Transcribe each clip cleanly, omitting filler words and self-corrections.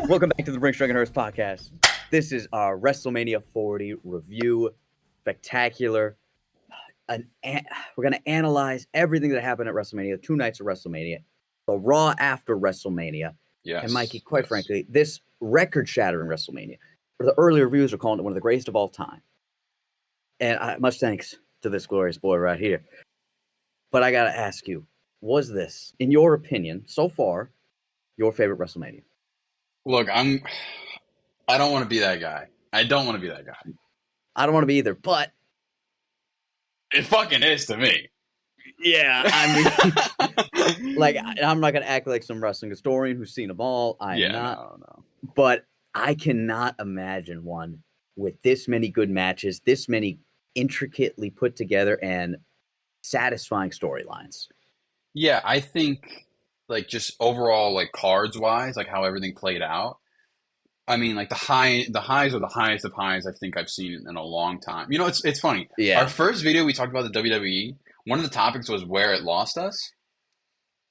Welcome back to the Brinx Hearse podcast. This is our WrestleMania 40 review. Spectacular. We're going to analyze everything that happened at WrestleMania, 2 nights of WrestleMania, the Raw after WrestleMania. Yes. And Mikey, quite frankly, this record-shattering WrestleMania, the early reviews are calling it one of the greatest of all time. And much thanks to this glorious boy right here. But I got to ask you, was this, in your opinion, so far, your favorite WrestleMania? Look, I don't want to be that guy. I don't want to be that guy. I don't want to be either, but it fucking is to me. Yeah, I mean, like, I'm not gonna act like some wrestling historian who's seen them all. I'm not. No. But I cannot imagine one with this many good matches, this many intricately put together and satisfying storylines. Yeah, I think like just overall, like cards wise, like how everything played out. I mean, like the highs are the highest of highs I think I've seen in a long time. You know, it's funny. Yeah. Our first video we talked about the WWE. One of the topics was where it lost us.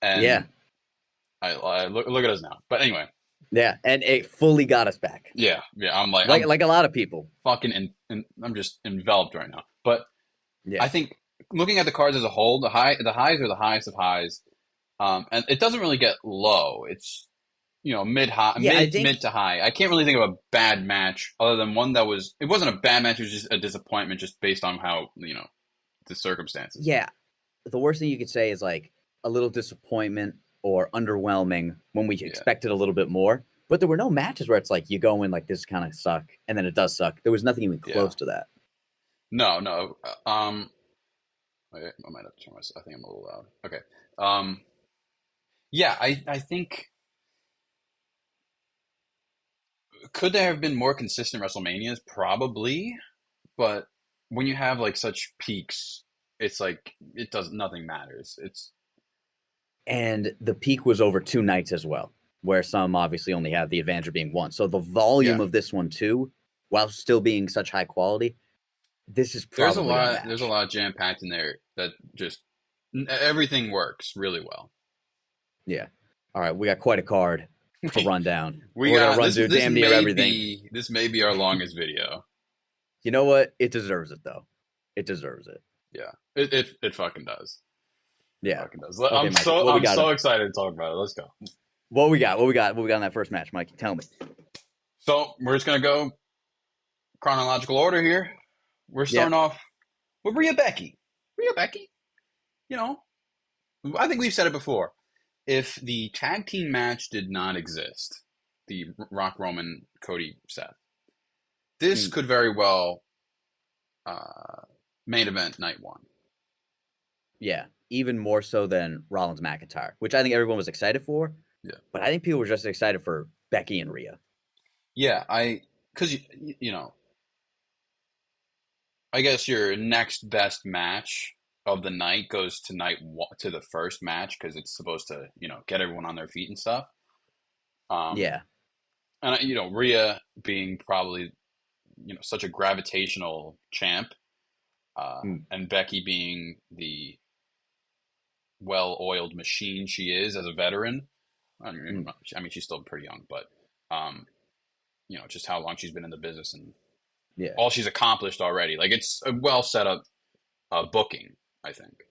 And yeah. I look at us now. But anyway. Yeah, and it fully got us back. Yeah. I'm like a lot of people. Fucking I'm just enveloped right now. But yeah. I think looking at the cards as a whole, the highs are the highest of highs. And it doesn't really get low. It's mid to high. I can't really think of a bad match other than one that it wasn't a bad match, it was just a disappointment just based on how, the circumstances. Yeah. The worst thing you could say is like a little disappointment or underwhelming when we expected a little bit more. But there were no matches where it's like you go in like this kind of suck and then it does suck. There was nothing even close to that. No. I might have to turn myself. I think I'm a little loud. Okay. Yeah, I think could there have been more consistent WrestleManias? Probably, but when you have like such peaks, it's like nothing matters. And the peak was over 2 nights as well, where some obviously only have the advantage of being one. So the volume of this one too, while still being such high quality, this is probably there's a lot jam packed in there that just everything works really well. Yeah. All right, we got quite a card to run down. We're gonna run through damn near everything. This may be our longest video. You know what? It deserves it though. It deserves it. Yeah, it fucking does. Yeah, it fucking does. Okay, I'm so excited to talk about it. Let's go. What we got in that first match, Mikey? Tell me. So we're just gonna go chronological order here. We're starting off with Rhea Becky. I think we've said it before. If the tag team match did not exist, the Rock, Roman, Cody, Seth, this could very well main event night 1. Yeah, even more so than Rollins McIntyre, which I think everyone was excited for. Yeah, but I think people were just excited for Becky and Rhea. Yeah, because I guess your next best match of the night goes to to the first match because it's supposed to get everyone on their feet and stuff. Yeah, and Rhea being probably such a gravitational champ, and Becky being the well-oiled machine she is as a veteran. I mean, she's still pretty young, but just how long she's been in the business and all she's accomplished already. Like it's a well set up booking, I think.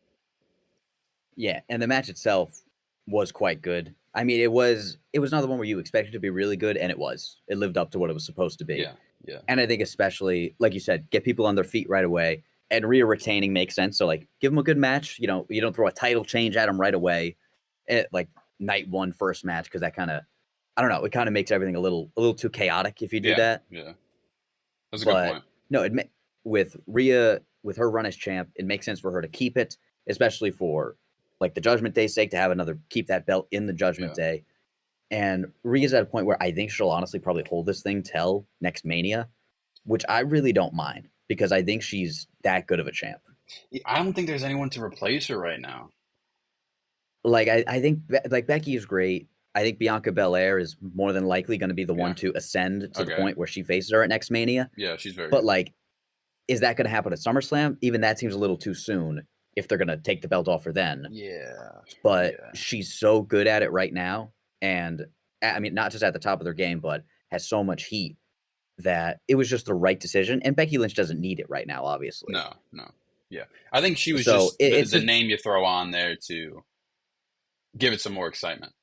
Yeah, and the match itself was quite good. I mean, it was another one where you expected it to be really good, and it was. It lived up to what it was supposed to be. Yeah. And I think especially, like you said, get people on their feet right away, and Rhea retaining makes sense. So, like, give them a good match. You don't throw a title change at them right away, like night 1 first match, because that kind of, I don't know, it kind of makes everything a little too chaotic if you do that. Yeah, that's a good point. No, with Rhea, with her run as champ, it makes sense for her to keep it, especially for like the Judgment Day's sake, to keep that belt in the Judgment Day. And Rhea's at a point where I think she'll honestly probably hold this thing till next Mania, which I really don't mind because I think she's that good of a champ. I don't think there's anyone to replace her right now. Like I think like Becky is great. I think Bianca Belair is more than likely going to be the one to ascend to the point where she faces her at next Mania. Yeah, she's very But good. Like, is that going to happen at SummerSlam? Even that seems a little too soon if they're going to take the belt off her then. Yeah. But she's so good at it right now. And I mean, not just at the top of their game, but has so much heat that it was just the right decision. And Becky Lynch doesn't need it right now, obviously. No. Yeah. I think she was So just the name you throw on there to give it some more excitement.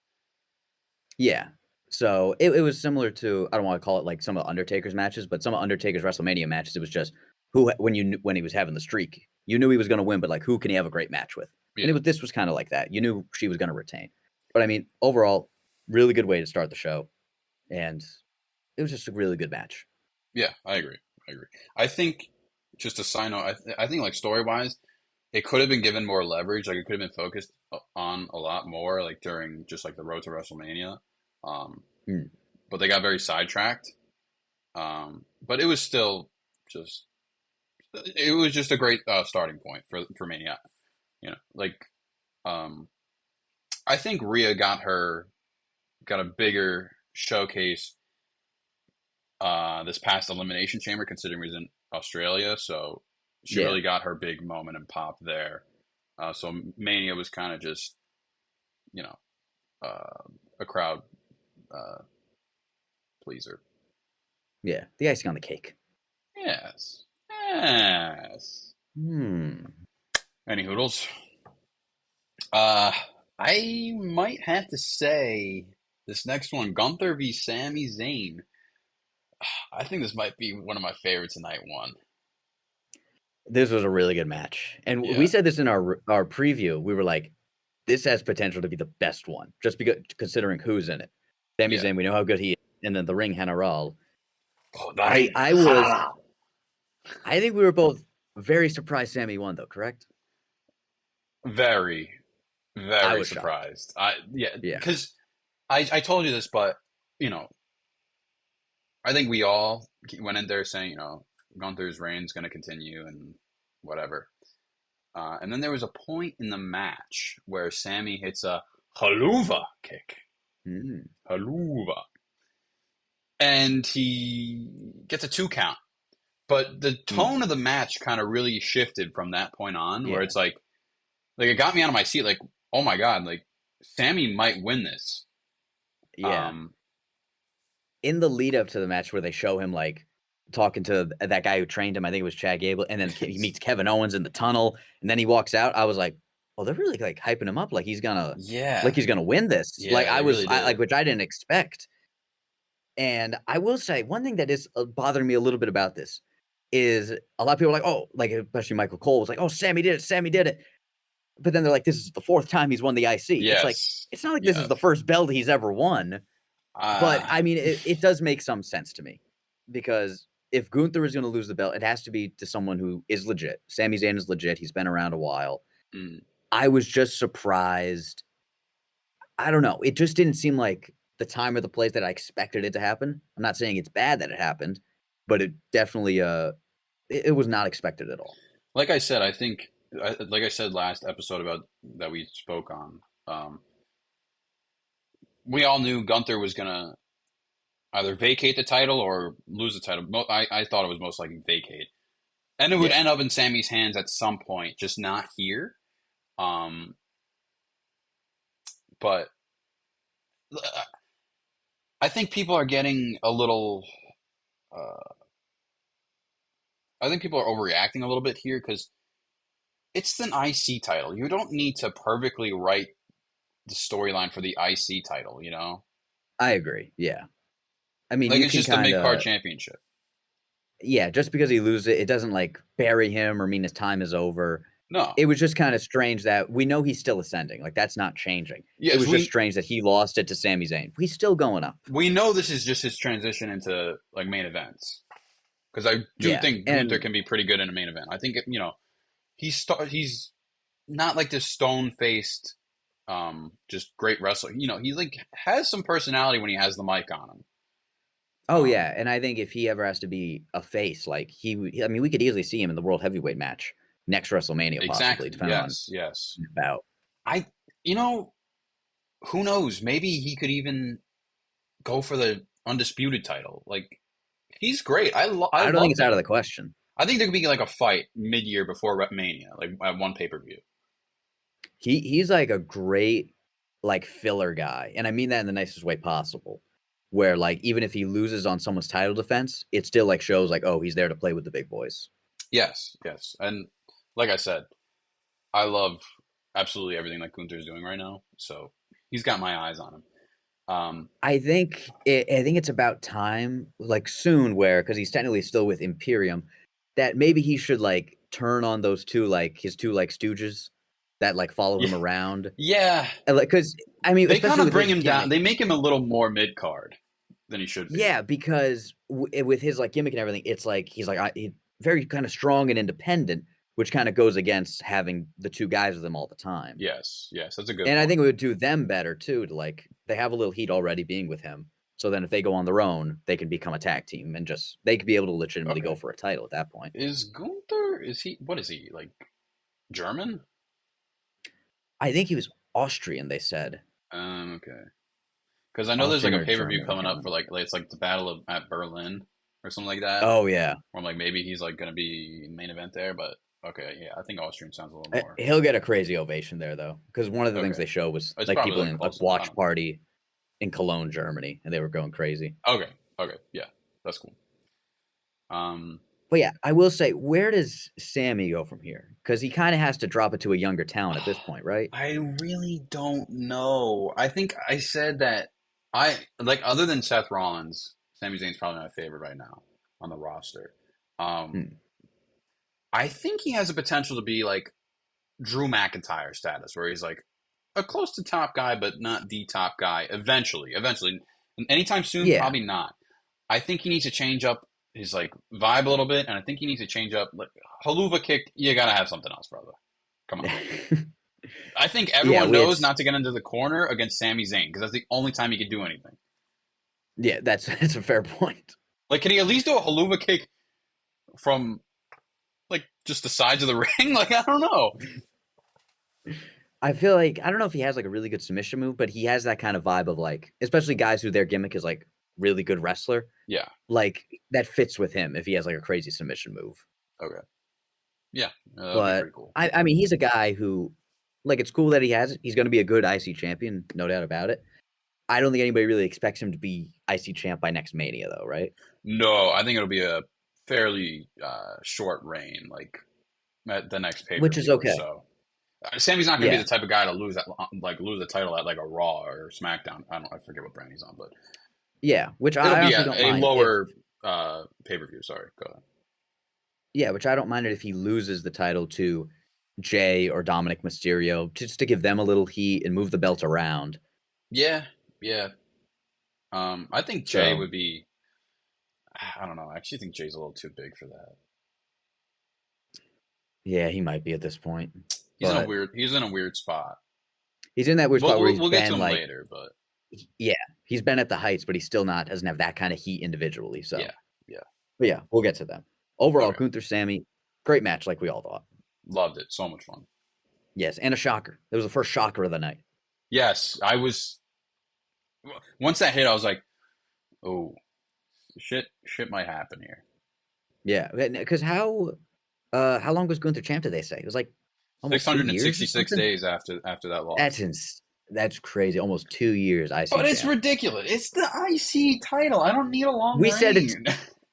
Yeah. So it was similar to, I don't want to call it like some of Undertaker's matches, but some of Undertaker's WrestleMania matches, it was just when he was having the streak, you knew he was going to win, but like, who can he have a great match with? Yeah. And this was kind of like that. You knew she was going to retain. But I mean, overall, really good way to start the show. And it was just a really good match. Yeah, I agree. I think, just a side note, I think like story-wise, it could have been given more leverage. Like, it could have been focused on a lot more, like during just like the road to WrestleMania. But they got very sidetracked. But it was still just a great starting point for Mania. You know, like, I think Rhea got a bigger showcase this past Elimination Chamber, considering he was in Australia, so she really got her big moment and pop there. So Mania was kind of just, a crowd pleaser. Yeah, the icing on the cake. Yes. Any hoodles? I might have to say this next one, Gunther v. Sami Zayn. I think this might be one of my favorites in night one. This was a really good match. And we said this in our preview. We were like, this has potential to be the best one, just because considering who's in it. Sami Zayn, we know how good he is. And then the ring general. I think we were both very surprised Sami won, though, correct? Very, very surprised. Because I told you this, but, I think we all went in there saying, Gunther's reign's going to continue and whatever. And then there was a point in the match where Sami hits a haluva kick. Haluva. And he gets a 2 count. But the tone of the match kind of really shifted from that point on, where it's like it got me out of my seat. Like, oh my God, like Sami might win this. Yeah. In the lead up to the match where they show him like talking to that guy who trained him, I think it was Chad Gable, and then he meets Kevin Owens in the tunnel, and then he walks out. I was like, oh, they're really like hyping him up like he's gonna win this. Yeah, like I was really which I didn't expect. And I will say one thing that is bothering me a little bit about this is a lot of people are like, oh, like especially Michael Cole was like, oh, Sami did it. But then they're like, this is the 4th time he's won the IC. Yes. It's like, it's not like this is the first belt he's ever won. But I mean, it does make some sense to me, because if Gunther is going to lose the belt, it has to be to someone who is legit. Sami Zayn is legit. He's been around a while. I was just surprised. I don't know. It just didn't seem like the time or the place that I expected it to happen. I'm not saying it's bad that it happened, but it definitely it was not expected at all. Like I said, I think, like I said last episode about that we spoke on, we all knew Gunther was going to either vacate the title or lose the title. I thought it was most likely vacate. And it would end up in Sami's hands at some point, just not here. But I think people are getting a little... I think people are overreacting a little bit here, because it's an IC title. You don't need to perfectly write the storyline for the IC title, I agree. Yeah. I mean, like, it's just a mid-card championship. Yeah, just because he loses it doesn't like bury him or mean his time is over. No. It was just kind of strange that we know he's still ascending. Like, that's not changing. Yes, it was just strange that he lost it to Sami Zayn. He's still going up. We know this is just his transition into like main events, because I do think Gunther can be pretty good in a main event. I think he's not like this stone-faced, just great wrestler. He like has some personality when he has the mic on him. Oh yeah, and I think if he ever has to be a face, like I mean, we could easily see him in the World Heavyweight match next WrestleMania, possibly. Depending on about. Who knows? Maybe he could even go for the undisputed title. Like, he's great. I don't think it's out of the question. I think there could be like a fight mid-year before Mania, like at one pay-per-view. He's like a great like filler guy, and I mean that in the nicest way possible. Where like even if he loses on someone's title defense, it still like shows like, oh, he's there to play with the big boys. Yes, and like I said, I love absolutely everything that Gunther's doing right now. So he's got my eyes on him. I think it's about time, like soon, where because he's technically still with Imperium, that maybe he should like turn on those two like his two like stooges that like follow him around. Yeah, and, like because I mean, they kind especially of with bring his him gimmick, down. They make him a little more mid card than he should be. Yeah, because with his like gimmick and everything, it's like he's like he's very kind of strong and independent, which kind of goes against having the two guys with him all the time. Yes, that's a good And point. I think it would do them better too to like they have a little heat already being with him. So then if they go on their own, they can become a tag team and just they could be able to legitimately go for a title at that point. Is Gunther what is he, like German? I think he was Austrian, they said. Okay. Because I know there's like a pay-per-view coming up for like it's like the Battle at Berlin or something like that. Oh yeah. Or like maybe he's like gonna be main event there, but okay, yeah, I think Austrian sounds a little more. He'll get a crazy ovation there though, because one of the things they show was it's like people in a watch enough. party in Cologne, Germany, and they were going crazy. Okay, yeah, that's cool. But yeah, I will say, where does Sammy go from here? Because he kind of has to drop it to a younger talent at this point, right? I really don't know. I think I said that I like other than Seth Rollins, Sami Zayn's probably my favorite right now on the roster. I think he has the potential to be like Drew McIntyre status, where he's like a close to top guy, but not the top guy. Eventually, anytime soon, probably not. I think he needs to change up his like vibe a little bit, and I think he needs to change up like haluva kick. You gotta have something else, brother. Come on. I think everyone knows not to get into the corner against Sami Zayn because that's the only time he can do anything. Yeah, that's a fair point. Like, can he at least do a haluva kick from like just the sides of the ring? Like, I don't know. I feel like I don't know if he has like a really good submission move, but he has that kind of vibe of like, especially guys who their gimmick is like really good wrestler. Yeah, like that fits with him if he has like a crazy submission move. Okay. Yeah, but pretty cool. I mean, he's a guy who, like, it's cool that he has it. He's going to be a good IC champion, no doubt about it. I don't think anybody really expects him to be IC champ by next Mania, though, right? No, I think it'll be a fairly short reign, like at the next pay-per-view. Which is okay. So Sammy's not going to be the type of guy to lose the title at like a Raw or SmackDown. I forget what brand he's on, but yeah, which it'll I be don't mind. A lower pay-per-view. Sorry, go ahead. Yeah, which I don't mind it if he loses the title to Jay or Dominic Mysterio, just to give them a little heat and move the belt around. Yeah. I think Jay would be. I don't know. I actually think Jay's a little too big for that. Yeah, he might be at this point. He's in a weird spot. He's in that weird spot where we'll get to him later, but yeah, he's been at the heights, but he still doesn't have that kind of heat individually. So yeah. But yeah, we'll get to them. Overall, Gunther Sammy, great match, like we all thought. Loved it. So much fun. Yes, and a shocker. It was the first shocker of the night. Yes, I was. Once that hit, I was like, "Oh, shit might happen here." Yeah, because how long was Gunther champ? Did they say it was like almost 666 days after that loss? That's crazy. Almost 2 years. But it's ridiculous. It's the IC title. I don't need a long reign. Said it's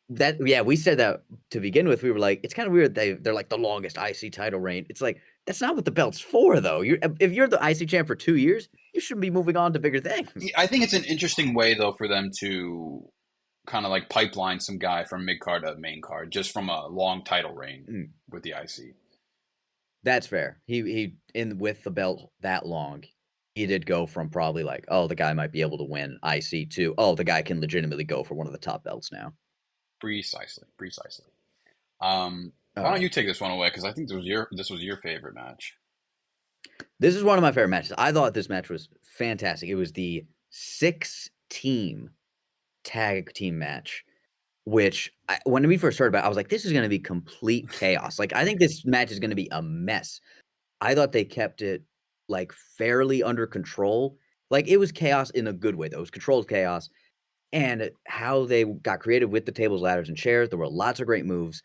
that. Yeah, we said that to begin with. We were like, it's kind of weird. They're like the longest IC title reign. It's like that's not what the belt's for, though. If you're the IC champ for 2 years, you shouldn't be moving on to bigger things. I think it's an interesting way, though, for them to kind of like pipeline some guy from mid card to main card just from a long title reign with the IC. That's fair. He with the belt that long, he did go from probably like, oh, the guy might be able to win IC to, oh, the guy can legitimately go for one of the top belts now. Precisely. Why don't you take this one away? Because I think this was your favorite match. This is one of my favorite matches. I thought this match was fantastic. It was the 6-team tag team match, which when we first heard about it, I was like, this is going to be complete chaos. Like, I think this match is going to be a mess. I thought they kept it like fairly under control. Like, it was chaos in a good way, though. It was controlled chaos. And how they got creative with the tables, ladders, and chairs. There were lots of great moves.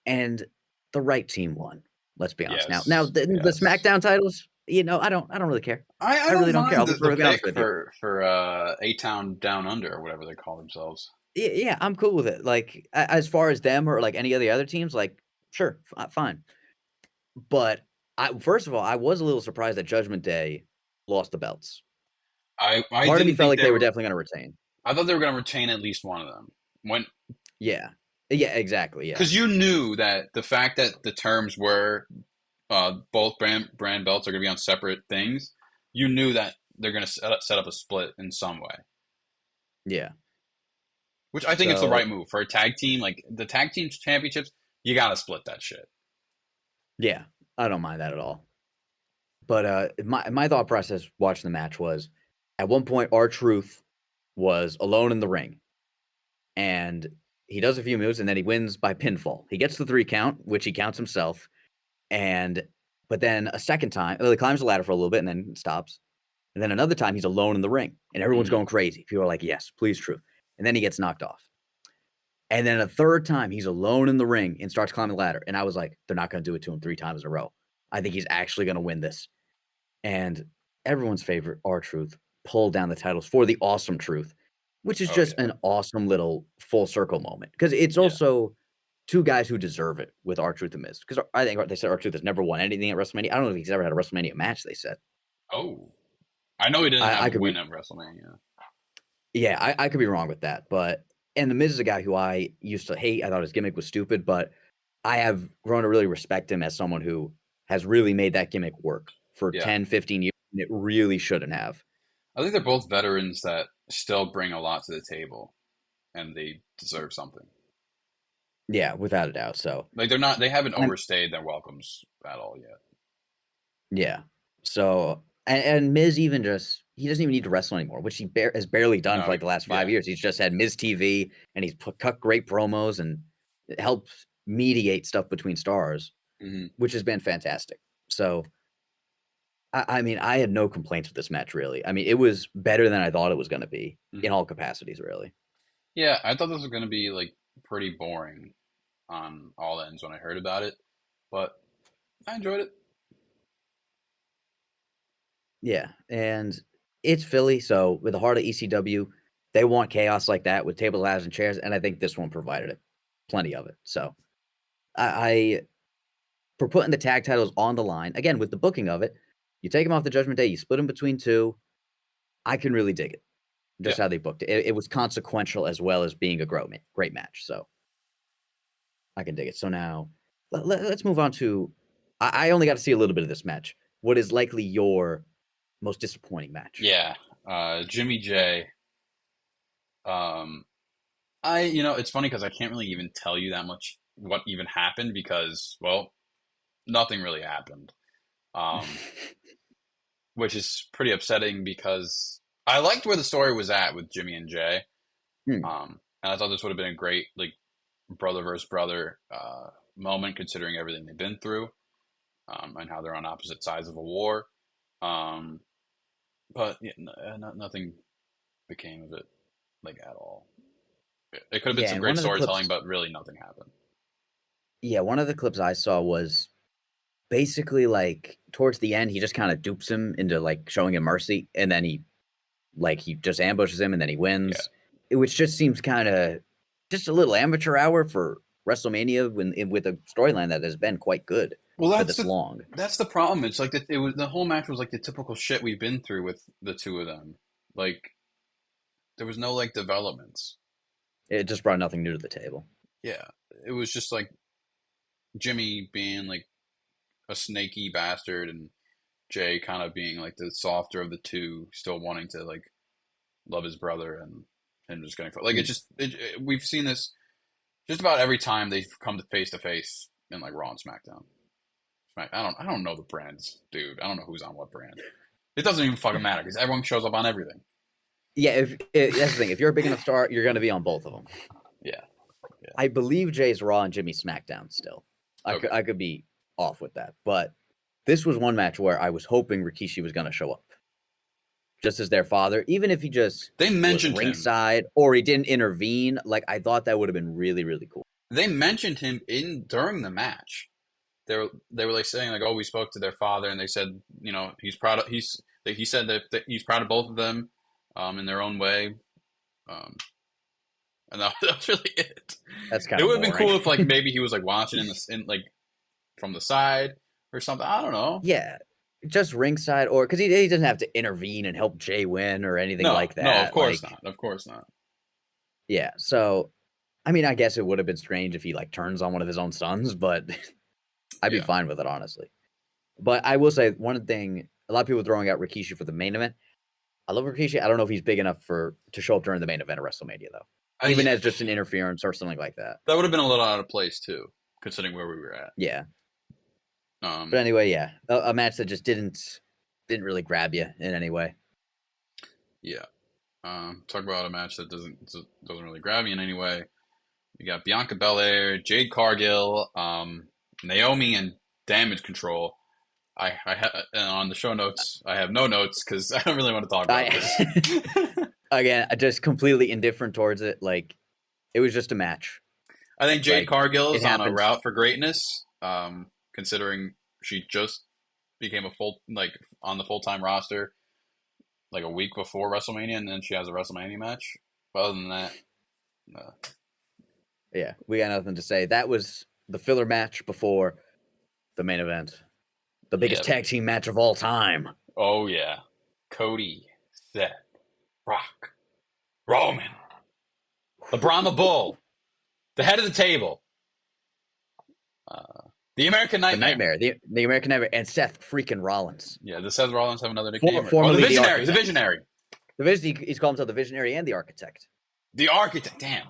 And the right team won. Let's be honest. Yes. Now the SmackDown titles, I don't really care. I I really don't don't care. mind I'll be the perfectly honest pick with you. for A-Town Down Under or whatever they call themselves. Yeah, I'm cool with it. Like as far as them or like any of the other teams, like sure, fine. But first of all, I was a little surprised that Judgment Day lost the belts. I Part of me didn't felt think like they they were were. definitely going to retain. I thought they were going to retain at least one of them. Yeah, yeah, exactly. Yeah, Because you knew that the fact that the terms were both brand belts are going to be on separate things, you knew that they're going to set up a split in some way. yeah. Which I think it's the So right move for a tag team. Like the tag team championships, you got to split that shit. yeah, I don't mind that at all. But my thought process watching the match was, at one point, R-Truth was alone in the ring, and he does a few moves, and then he wins by pinfall. He gets the 3 count, which he counts himself, but then a second time, he climbs the ladder for a little bit and then stops. And then another time, he's alone in the ring, and everyone's going crazy. People are like, "Yes, please, Truth." And then he gets knocked off. And then a third time, he's alone in the ring and starts climbing the ladder. And I was like, they're not going to do it to him 3 times in a row. I think he's actually going to win this. And everyone's favorite, R-Truth, pulled down the titles for the Awesome Truth, which is just an awesome little full circle moment. Because it's also 2 guys who deserve it with R-Truth and Miz. Because I think they said R-Truth has never won anything at WrestleMania. I don't know if he's ever had a WrestleMania match, they said. Oh, I know he didn't have I a could win be, at WrestleMania. yeah, I could be wrong with that. And The Miz is a guy who I used to hate. I thought his gimmick was stupid, but I have grown to really respect him as someone who has really made that gimmick work for 10, 15 years, and it really shouldn't have. I think they're both veterans that still bring a lot to the table, and they deserve something. Yeah, without a doubt. So Like they haven't overstayed their welcomes at all yet. Yeah. So and Miz even he doesn't even need to wrestle anymore, which he has barely done for like the last 5 years. He's just had Miz TV, and he's cut great promos and helps mediate stuff between stars, which has been fantastic. So I mean, I had no complaints with this match, really. I mean, it was better than I thought it was going to be in all capacities, really. Yeah, I thought this was going to be like pretty boring on all ends when I heard about it, but I enjoyed it. Yeah, and it's Philly, so with the heart of ECW, they want chaos like that with tables, ladders, and chairs, and I think this one provided it, plenty of it. So I for putting the tag titles on the line again with the booking of it, you take them off the Judgment Day, you split them between 2. I can really dig it, just how they booked it. It was consequential as well as being a great match. So I can dig it. So now let's move on to. I only got to see a little bit of this match. What is likely your most disappointing match? Yeah, Jimmy J. It's funny because I can't really even tell you that much what even happened because, well, nothing really happened. Which is pretty upsetting because I liked where the story was at with Jimmy and Jay. And I thought this would have been a great like brother versus brother moment considering everything they've been through and how they're on opposite sides of a war. But nothing became of it like at all. It could have been some And great one of the storytelling, clips, but really nothing happened. yeah, one of the clips I saw was basically like towards the end, he just kind of dupes him into like showing him mercy, and then he just ambushes him, and then he wins, which just seems kind of just a little amateur hour for WrestleMania with a storyline that has been quite good Well, for this long. that's the problem. It's like the whole match was like the typical shit we've been through with the 2 of them. Like there was no like developments. It just brought nothing new to the table. Yeah, it was just like Jimmy being like a snaky bastard and Jay kind of being like the softer of the 2, still wanting to like love his brother and just getting like we've seen this just about every time they've come to face in like Raw and SmackDown. I don't know the brands, dude. I don't know who's on what brand. It doesn't even fucking matter because everyone shows up on everything. Yeah, that's the thing. If you're a big enough star, you're going to be on both of them. Yeah. I believe Jay's Raw and Jimmy's SmackDown still. I could be off with that, but this was one match where I was hoping Rikishi was going to show up, just as their father, even if he just they mentioned was ringside or he didn't intervene. Like I thought that would have been really, really cool. They mentioned him during the match. they were like saying like, oh, we spoke to their father, and they said, you know, he said that he's proud of both of them, in their own way, and that's really it. That's kind It of would have been boring. cool if like maybe he was like watching in like from the side or something. I don't know. Yeah, just ringside, or because he doesn't have to intervene and help Jay win or anything like that. No, of course like, not. Of course not. Yeah, so I mean, I guess it would have been strange if he like turns on one of his own sons, but I'd be fine with it, honestly. But I will say one thing: a lot of people throwing out Rikishi for the main event. I love Rikishi. I don't know if he's big enough to show up during the main event of WrestleMania, though. Even as just an interference or something like that. That would have been a little out of place too, considering where we were at. Yeah. But anyway, yeah, a match that just didn't really grab you in any way. Yeah. Talk about a match that doesn't really grab me in any way. You got Bianca Belair, Jade Cargill, Naomi, and Damage Control. I on the show notes, I have no notes because I don't really want to talk about this. Again, just completely indifferent towards it. Like, it was just a match. I think Jade Cargill is on a route for greatness, considering she just became on the full-time roster like a week before WrestleMania, and then she has a WrestleMania match. But other than that, yeah, we got nothing to say. That was the filler match before the main event. The biggest tag team match of all time. Oh, yeah. Cody, Seth, Rock, Roman, the Brahma Bull, the head of the table, the American Nightmare. The American Nightmare, and Seth freaking Rollins. Yeah, does Seth Rollins have another nickname? Formerly the Visionary. The Visionary. He's called himself the Visionary and the Architect. The Architect, damn.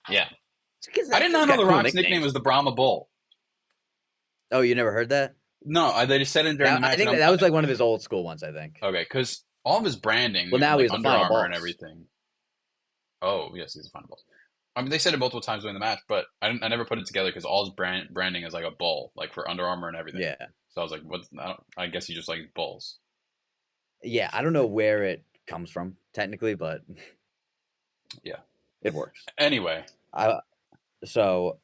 Yeah. I did not know The Rock's nickname was the Brahma Bull. Oh, you never heard that? No, they just said it during the match. I think that was like one of his old school ones, I think. Okay, because all of his branding, well, now he's Under Final Armour Boss. And everything. Oh, yes, he's a Final Boss. I mean, they said it multiple times during the match, but I never put it together because all his branding is like a bull, like for Under Armour and everything. Yeah. So I was like, I guess he just likes bulls. Yeah, I don't know where it comes from technically, but yeah, it works. Anyway, so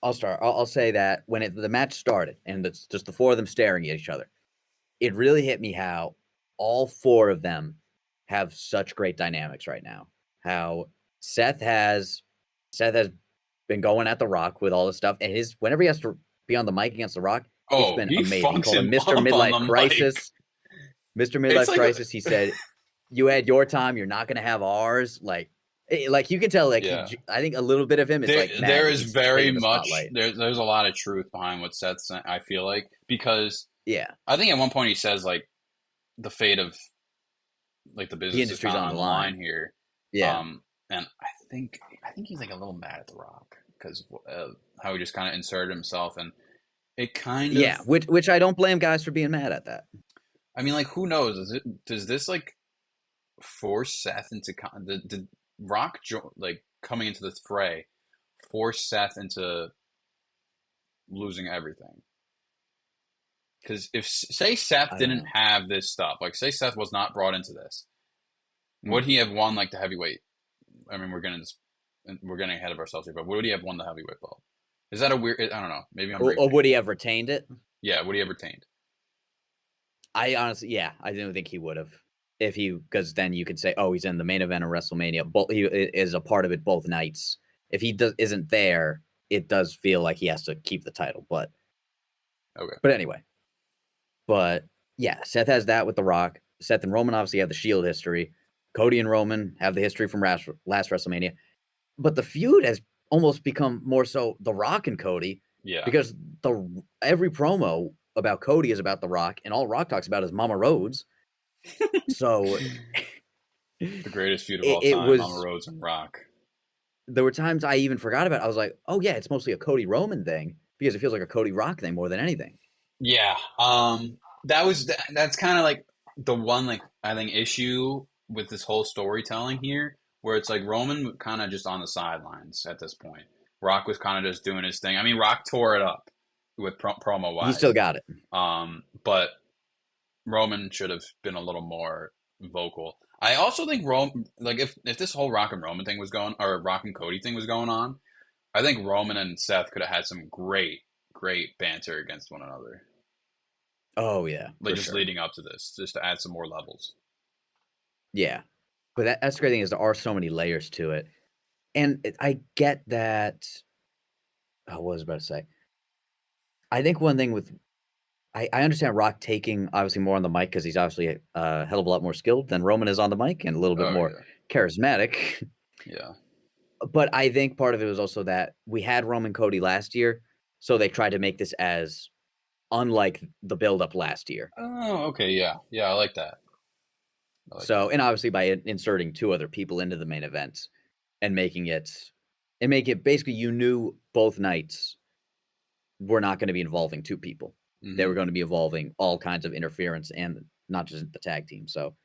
I'll start. I'll say that when the match started and it's just the four of them staring at each other, it really hit me how all four of them have such great dynamics right now. How Seth has been going at The Rock with all this stuff, and whenever he has to be on the mic against The Rock, it's been amazing. He called him Mr. Midlife Crisis. Mr. Midlife Crisis. He said, "You had your time, you're not going to have ours." Like you can tell, I think a little bit of him is there is very much there's a lot of truth behind what Seth said. I feel like because I think at one point he says like the fate of like the business is on the line here. Yeah. And I think he's like a little mad at The Rock because how he just kind of inserted himself, and it kind of which I don't blame guys for being mad at that. I mean, like, who knows? Does this like force Seth into did Rock like coming into the fray force Seth into losing everything? Because if say Seth didn't have this stuff, like say Seth was not brought into this, would he have won like the heavyweight? I mean, we're getting ahead of ourselves here, but would he have won the heavyweight belt? Is that a weird? I don't know. Maybe I'm. Or would he have retained it? Yeah, would he have retained? I honestly, I didn't think he would have. Because then you could say, oh, he's in the main event of WrestleMania. He is a part of it both nights. If he isn't there, it does feel like he has to keep the title. But anyway, Seth has that with The Rock. Seth and Roman obviously have the Shield history. Cody and Roman have the history from last WrestleMania. But the feud has almost become more so The Rock and Cody. Yeah. Because every promo about Cody is about The Rock, and all Rock talks about is Mama Rhodes. So the greatest feud of all time, Mama Rhodes and Rock. There were times I even forgot about it. I was like, oh yeah, it's mostly a Cody Roman thing because it feels like a Cody Rock thing more than anything. Yeah. That's kind of like the one like I think issue with this whole storytelling here, where it's like Roman kind of just on the sidelines at this point. Rock was kind of just doing his thing. I mean, Rock tore it up with promo wise. He still got it. But Roman should have been a little more vocal. I also think Roman, like if this whole Rock and Roman thing was going, or Rock and Cody thing was going on, I think Roman and Seth could have had some great great banter against one another. Oh yeah, Like just leading up to this, just to add some more levels. Yeah, but that's the great thing is there are so many layers to it, and I get that. Oh, what was I about to say? I think one thing with I understand Rock taking obviously more on the mic because he's obviously a hell of a lot more skilled than Roman is on the mic and a little bit Oh more yeah, charismatic. yeah. But I think part of it was also that we had Roman Cody last year, so they tried to make this as unlike the build-up last year. Oh, okay, yeah, yeah. I like that. I like So, that. and obviously by inserting 2 other people into the main event and make it basically you knew both nights were not going to be involving 2 people. They Mm-hmm. were going to be involving all kinds of interference and not just the tag team. So,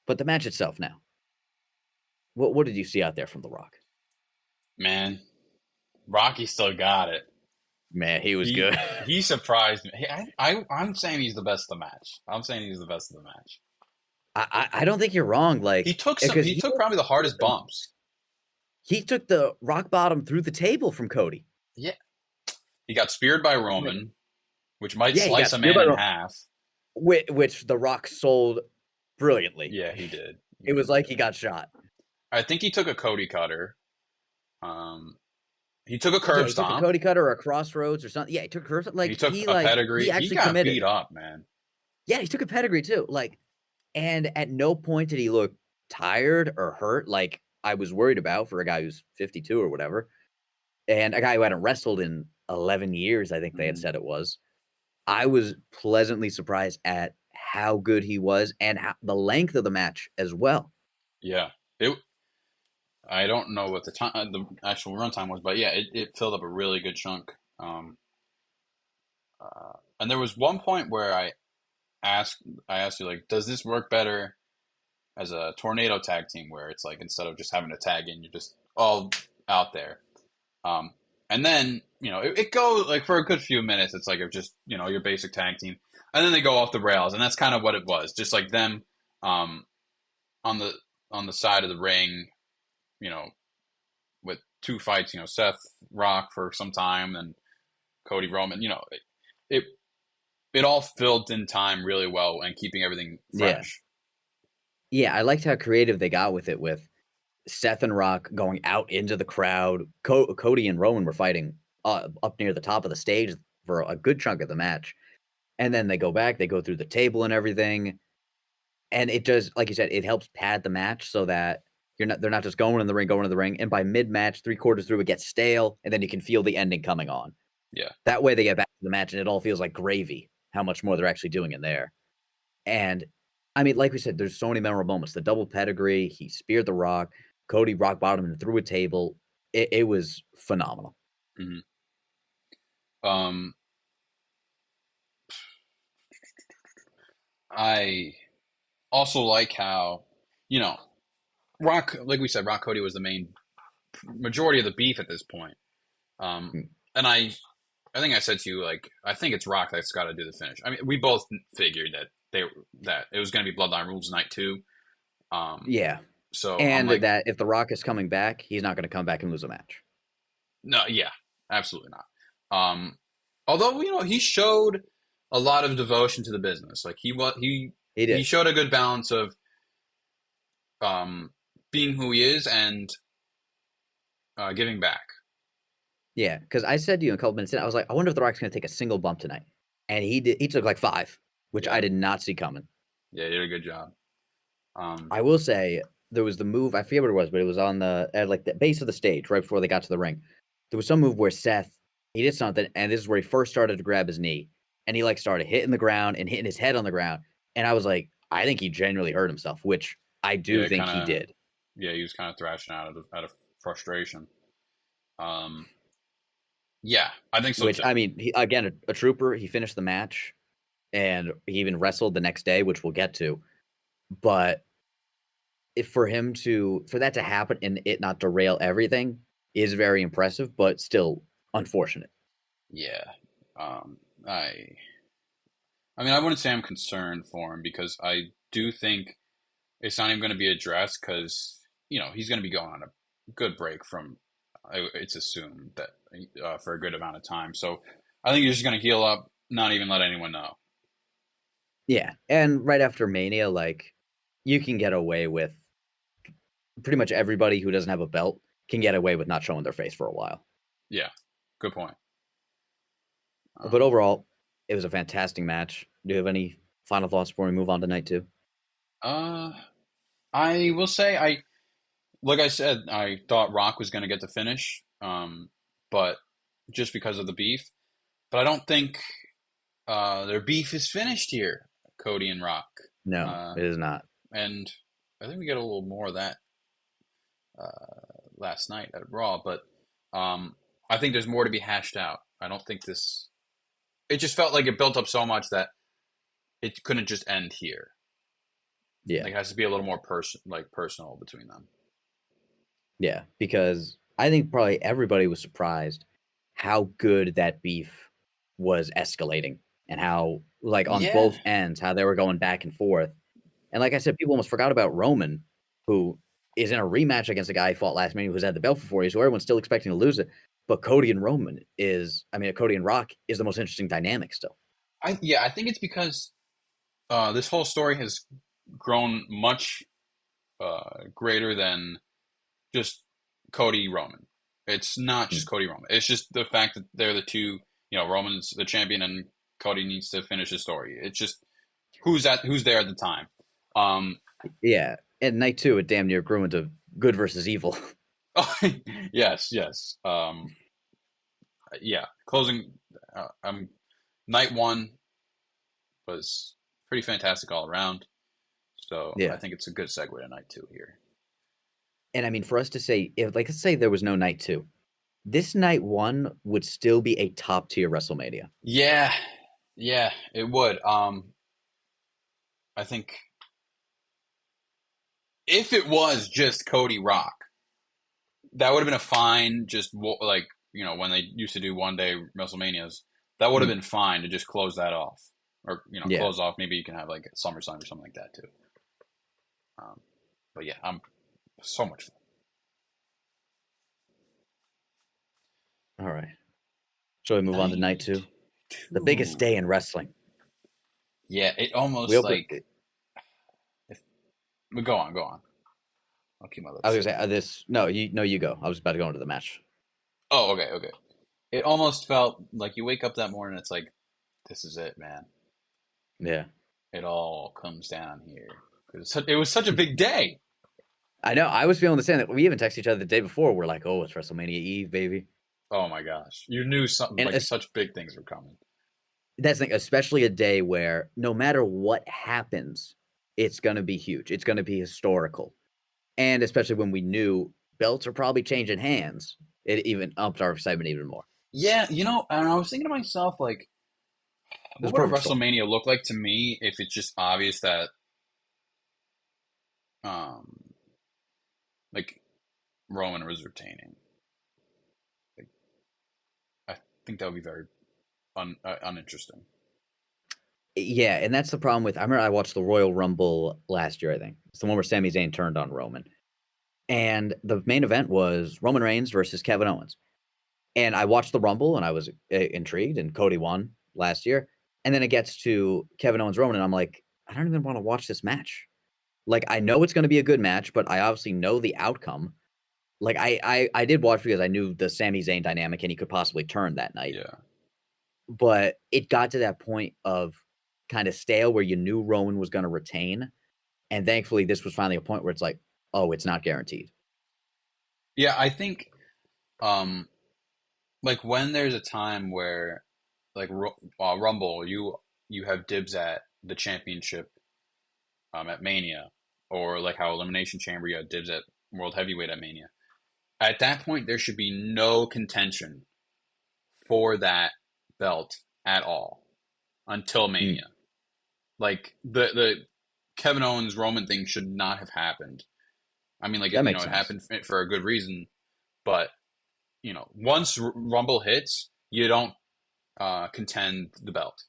but the match itself now, what did you see out there from The Rock? Man, Rocky still got it. Man, he was He good. he surprised me. I'm saying he's the best of the match. I'm saying he's the best of the match. I don't think you're wrong. He Like took some. because He took probably the hardest bumps. he took the rock bottom through the table from Cody. Yeah, he got speared by Roman, which might Yeah, he got slice a speared man by in Roman, half. which The Rock sold brilliantly. Yeah, he did. He It was did. like he got shot. I think he took a Cody cutter. Um, he took a Yeah, curb he took a stomp. Cody cutter or a crossroads or something. Yeah, he took a curve. He took a He pedigree. He actually got beat committed. up, man. Yeah, he took a pedigree too. Like, and at no point did he look tired or hurt. Like I was worried about for a guy who's 52 or whatever, and a guy who hadn't wrestled in 11 years. I think they had Mm, said it was. I was pleasantly surprised at how good he was and the length of the match as well. yeah. It. I don't know what the actual runtime was, but yeah, it filled up a really good chunk. And there was one point where I asked you like, does this work better as a tornado tag team where it's like instead of just having to tag in, you're just all out there. Um, and then it goes like for a good few minutes. It's like just your basic tag team, and then they go off the rails, and that's kind of what it was. Just like them um, on the side of the ring, you know, with 2 fights. Seth Rock for some time, and Cody Roman. It it all filled in time really well and keeping everything Yeah. fresh. Yeah, I liked how creative they got with it with Seth and Rock going out into the crowd. Cody and Roman were fighting up near the top of the stage for a good chunk of the match. And then they go back, they go through the table and everything. And it does, like you said, it helps pad the match so that they're not just going in the ring, going in the ring. And by mid-match, 3/4 through, it gets stale, and then you can feel the ending coming on. Yeah. That way they get back to the match and it all feels like gravy, how much more they're actually doing in there. And I mean, like we said, there's so many memorable moments. The double pedigree, he speared the Rock, Cody rock bottomed and through a table. It was phenomenal. Mm-hmm. Um, I also like how, Rock, like we said, Rock Cody was the main majority of the beef at this point. Mm. And I think I said to you, like, I think it's Rock that's got to do the finish. I mean, we both figured that it was going to be Bloodline Rules night 2. Yeah. So I'm And like, that if The Rock is coming back, he's not going to come back and lose a match. no, yeah, absolutely not. Although he showed a lot of devotion to the business. Like He he did. showed a good balance of being who he is and giving back. Yeah, because I said to you a couple minutes in, I was like, I wonder if The Rock's going to take a single bump tonight. And he did. He took like 5, which Yeah, I did not see coming. yeah, he did a good job. I will say there was the move. I forget what it was, but it was on at like the base of the stage right before they got to the ring. There was some move where Seth he did something, and this is where he first started to grab his knee, and he like started hitting the ground and hitting his head on the ground, and I was like, I think he genuinely hurt himself, which I do Yeah, think kind he of. did. Yeah, he was kind of thrashing out of frustration. Um, yeah, I think so Which too. I mean, again, a trooper. He finished the match, and he even wrestled the next day, which we'll get to. But if for that to happen and it not derail everything is very impressive, but still unfortunate. Yeah, um, I mean, I wouldn't say I'm concerned for him because I do think it's not even going to be addressed because he's going to be going on a good break from. It's assumed that for a good amount of time. So I think you're just going to heal up, not even let anyone know. Yeah, and right after Mania, like, you can get away with pretty much everybody who doesn't have a belt can get away with not showing their face for a while. Yeah, good point. But overall, it was a fantastic match. Do you have any final thoughts before we move on to night 2? I will say, like I said, I thought Rock was going to get the finish, but just because of the beef. But I don't think their beef is finished here, Cody and Rock. No, it is not. And I think we get a little more of that last night at Raw, but I think there's more to be hashed out. I don't think this. It just felt like it built up so much that it couldn't just end here. Yeah, like, it has to be a little more personal between them. Yeah, because I think probably everybody was surprised how good that beef was escalating and how, like, on both ends, how they were going back and forth. And like I said, people almost forgot about Roman, who is in a rematch against a guy he fought last Mania who's had the belt for 4 years, so everyone's still expecting to lose it. But Cody and Cody and Rock is the most interesting dynamic still. I think it's because this whole story has grown much greater than just Cody Roman. It's not just Cody Roman. It's just the fact that they're the two. Roman's the champion, and Cody needs to finish his story. It's just who's there at the time. Yeah, and night 2, it damn near grew into good versus evil. Yes. Closing. Night 1 was pretty fantastic all around. So yeah. I think it's a good segue to night 2 here. And I mean, for us to say, let's say there was no night 2, this night 1 would still be a top tier WrestleMania. Yeah, it would. I think if it was just Cody Rock, that would have been a fine, just like, when they used to do one-day WrestleManias, that would have been fine to just close that off. Or, close off. Maybe you can have, like, SummerSlam or something like that, too. But, yeah, I'm so much fun. All right. Shall we move on to night 2? The biggest day in wrestling. Yeah, it almost, Go on. I'll keep my lips. I was going to say, you go. I was about to go into the match. Oh, okay. It almost felt like you wake up that morning, it's like, this is it, man. Yeah. It all comes down here. It was such a big day. I know. I was feeling the same. We even texted each other the day before. We're like, oh, it's WrestleMania Eve, baby. Oh, my gosh. You knew something, such big things were coming. That's the thing, especially a day where no matter what happens, it's going to be huge. It's going to be historical. And especially when we knew belts are probably changing hands, it even upped our excitement even more. Yeah, and I was thinking to myself, like, what would WrestleMania look like to me if it's just obvious that, like, Roman was retaining? Like, I think that would be very uninteresting. Yeah, and that's the problem with. I remember I watched the Royal Rumble last year. I think it's the one where Sami Zayn turned on Roman, and the main event was Roman Reigns versus Kevin Owens. And I watched the Rumble, and I was intrigued, and Cody won last year. And then it gets to Kevin Owens Roman, and I'm like, I don't even want to watch this match. Like, I know it's going to be a good match, but I obviously know the outcome. Like, I did watch because I knew the Sami Zayn dynamic, and he could possibly turn that night. Yeah. But it got to that point of kind of stale where you knew Roman was going to retain. And thankfully, this was finally a point where it's like, oh, it's not guaranteed. Yeah, I think, like, when there's a time where, like, Rumble, you have dibs at the championship at Mania, or like how Elimination Chamber, you have dibs at World Heavyweight at Mania. At that point, there should be no contention for that belt at all until Mania. Like, the Kevin Owens Roman thing should not have happened. I mean, like, it happened for a good reason, but once Rumble hits, you don't contend the belt.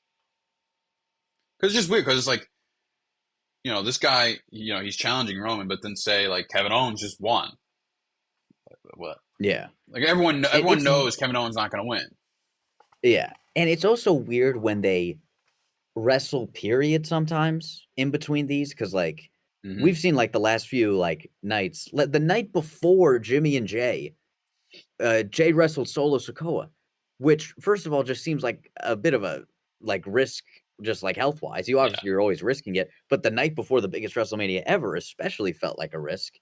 Because it's just weird, because it's like, this guy, he's challenging Roman, but then say, like, Kevin Owens just won. What? Yeah. Like, everyone knows Kevin Owens not going to win. Yeah. And it's also weird when they wrestle period sometimes in between these, because like we've seen like the last few like nights. The night before Jimmy and Jay, Jay wrestled Solo Sikoa, which first of all just seems like a bit of a like risk, just like health wise. You're always risking it, but the night before the biggest WrestleMania ever especially felt like a risk.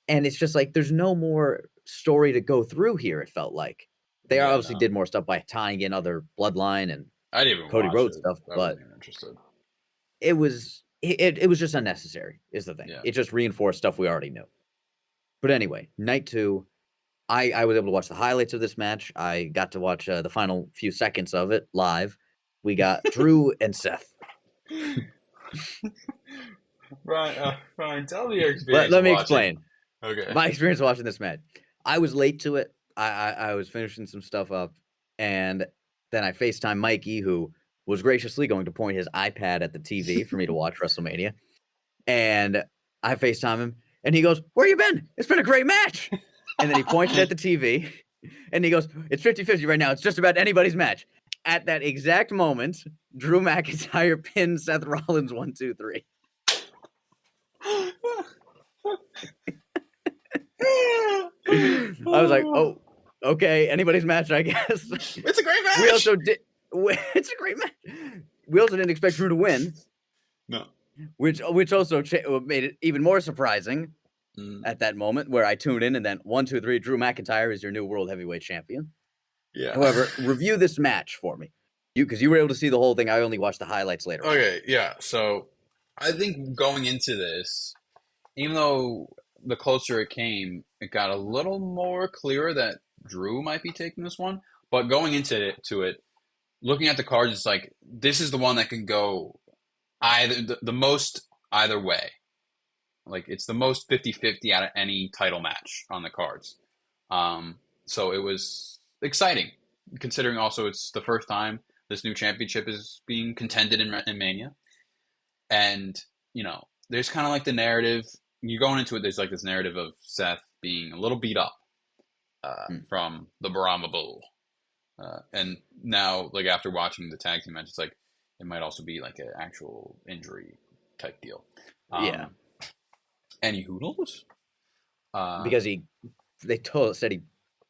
And it's just like there's no more story to go through here. It felt like they obviously did more stuff by tying in other Bloodline and I didn't even Cody watch Rhodes it. stuff, I but wasn't even interested. it was just unnecessary is the thing. Yeah. It just reinforced stuff we already knew. But anyway, night 2, I was able to watch the highlights of this match. I got to watch the final few seconds of it live. We got Drew and Seth. Ryan, tell me your experience. Let me explain. Okay. My experience watching this match. I was late to it. I was finishing some stuff up, and then I FaceTime Mikey, who was graciously going to point his iPad at the TV for me to watch WrestleMania. And I FaceTime him, and he goes, "Where you been? It's been a great match." And then he pointed at the TV, and he goes, "It's 50-50 right now. It's just about anybody's match." At that exact moment, Drew McIntyre pinned Seth Rollins 1, 2, 3. I was like, "Oh, okay, anybody's match, I guess." It's a great match. We also did. It's a great match. We also didn't expect Drew to win. No. Which also made it even more surprising at that moment where I tuned in and then 1, 2, 3, Drew McIntyre is your new World Heavyweight Champion. Yeah. However, review this match for me. Because you were able to see the whole thing. I only watched the highlights later. Okay, yeah. So I think going into this, even though the closer it came, it got a little more clear that Drew might be taking this one. But going into it, looking at the cards, it's like this is the one that can go either the most either way. Like it's the most 50-50 out of any title match on the cards. So it was exciting, considering also it's the first time this new championship is being contended in Mania. And, there's kind of like the narrative. You're going into it, there's like this narrative of Seth being a little beat up from the Brahma Bull. And now, like after watching the tag team match, it's like it might also be like an actual injury type deal. Yeah. And who knows? Because said he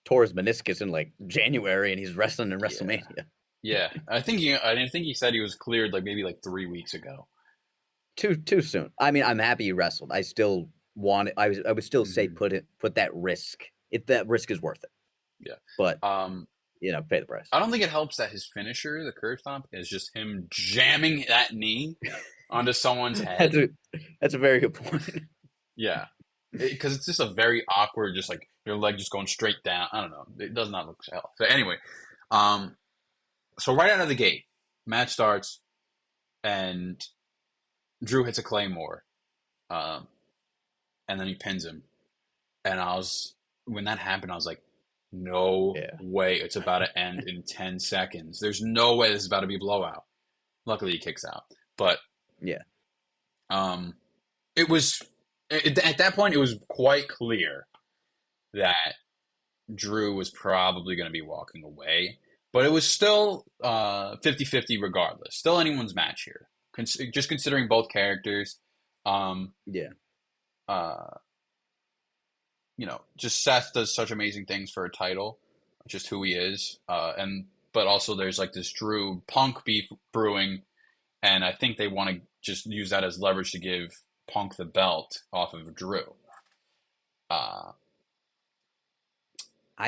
tore his meniscus in like January and he's wrestling in WrestleMania. Yeah. I think he said he was cleared like maybe like 3 weeks ago. Too soon. I mean, I'm happy he wrestled. I still want it. I would still say put that risk. That risk is worth it. Yeah. But pay the price. I don't think it helps that his finisher, the curb stomp, is just him jamming that knee onto someone's head. That's a very good point. Yeah. Because it's just a very awkward, just like your leg just going straight down. I don't know. It does not look so. So anyway, so right out of the gate, match starts, and Drew hits a Claymore, and then he pins him. And when that happened, I was like, no way it's about to end in 10 seconds. There's no way this is about to be a blowout. Luckily, he kicks out. But it was at that point, it was quite clear that Drew was probably going to be walking away. But it was still 50-50 regardless. Still anyone's match here. Just considering both characters. Just Seth does such amazing things for a title. Just who he is. But also there's like this Drew Punk beef brewing. And I think they want to just use that as leverage to give Punk the belt off of Drew. I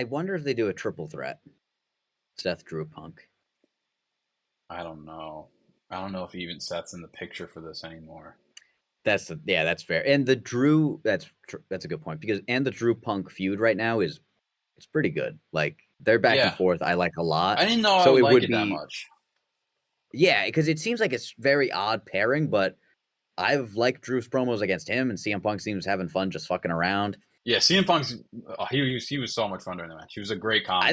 wonder if they do a triple threat. Seth, Drew, Punk. I don't know. I don't know if even Seth's in the picture for this anymore. That's fair. And the Drew, that's a good point the Drew Punk feud right now it's pretty good. Like they're back and forth. I like a lot. I didn't know I would like it that much. Yeah, because it seems like it's very odd pairing, but I've liked Drew's promos against him, and CM Punk seems having fun just fucking around. Yeah, CM Punk's he was so much fun during the match. He was a great commentator.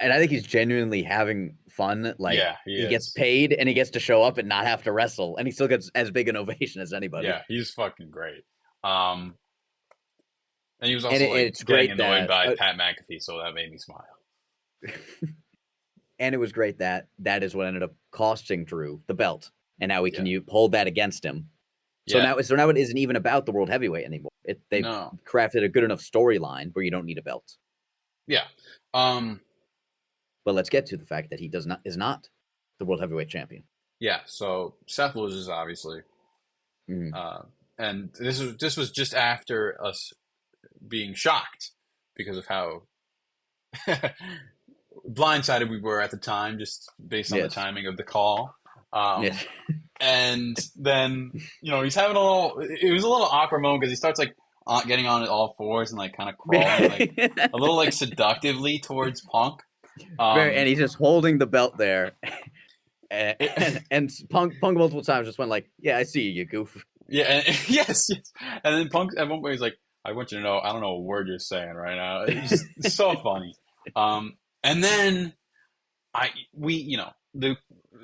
I think he's genuinely having fun. Like he gets paid and he gets to show up and not have to wrestle, and he still gets as big an ovation as anybody. Yeah, he's fucking great. And he was also getting annoyed by Pat McAfee, so that made me smile. And it was great that is what ended up costing Drew the belt. And now we can hold that against him. So now it isn't even about the World Heavyweight anymore. They've crafted a good enough storyline where you don't need a belt. Yeah. But let's get to the fact that he is not the World Heavyweight Champion. Yeah, so Seth loses, obviously. And this was just after us being shocked because of how blindsided we were at the time, just based on the timing of the call. And then, he's having it was a little awkward moment because he starts like getting on all fours and like kind of crawling like a little like seductively towards Punk. And he's just holding the belt there. and Punk multiple times just went like, "Yeah, I see you goof." Yeah, and, yes. And then Punk at one point he's like, "I want you to know, I don't know a word you're saying right now." It's so funny. And then the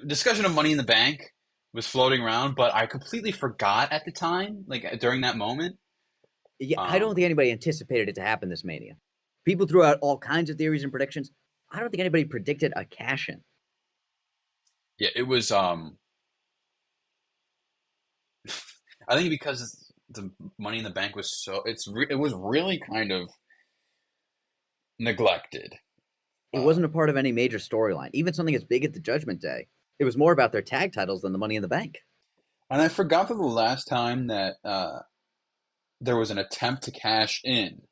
discussion of Money in the Bank was floating around, but I completely forgot at the time, like during that moment. Yeah, I don't think anybody anticipated it to happen this Mania. People threw out all kinds of theories and predictions. I don't think anybody predicted a cash-in. Yeah, it was. I think because the Money in the Bank was it was really kind of neglected. It wasn't a part of any major storyline. Even something as big as the Judgment Day. It was more about their tag titles than the Money in the Bank. And I forgot that the last time that there was an attempt to cash in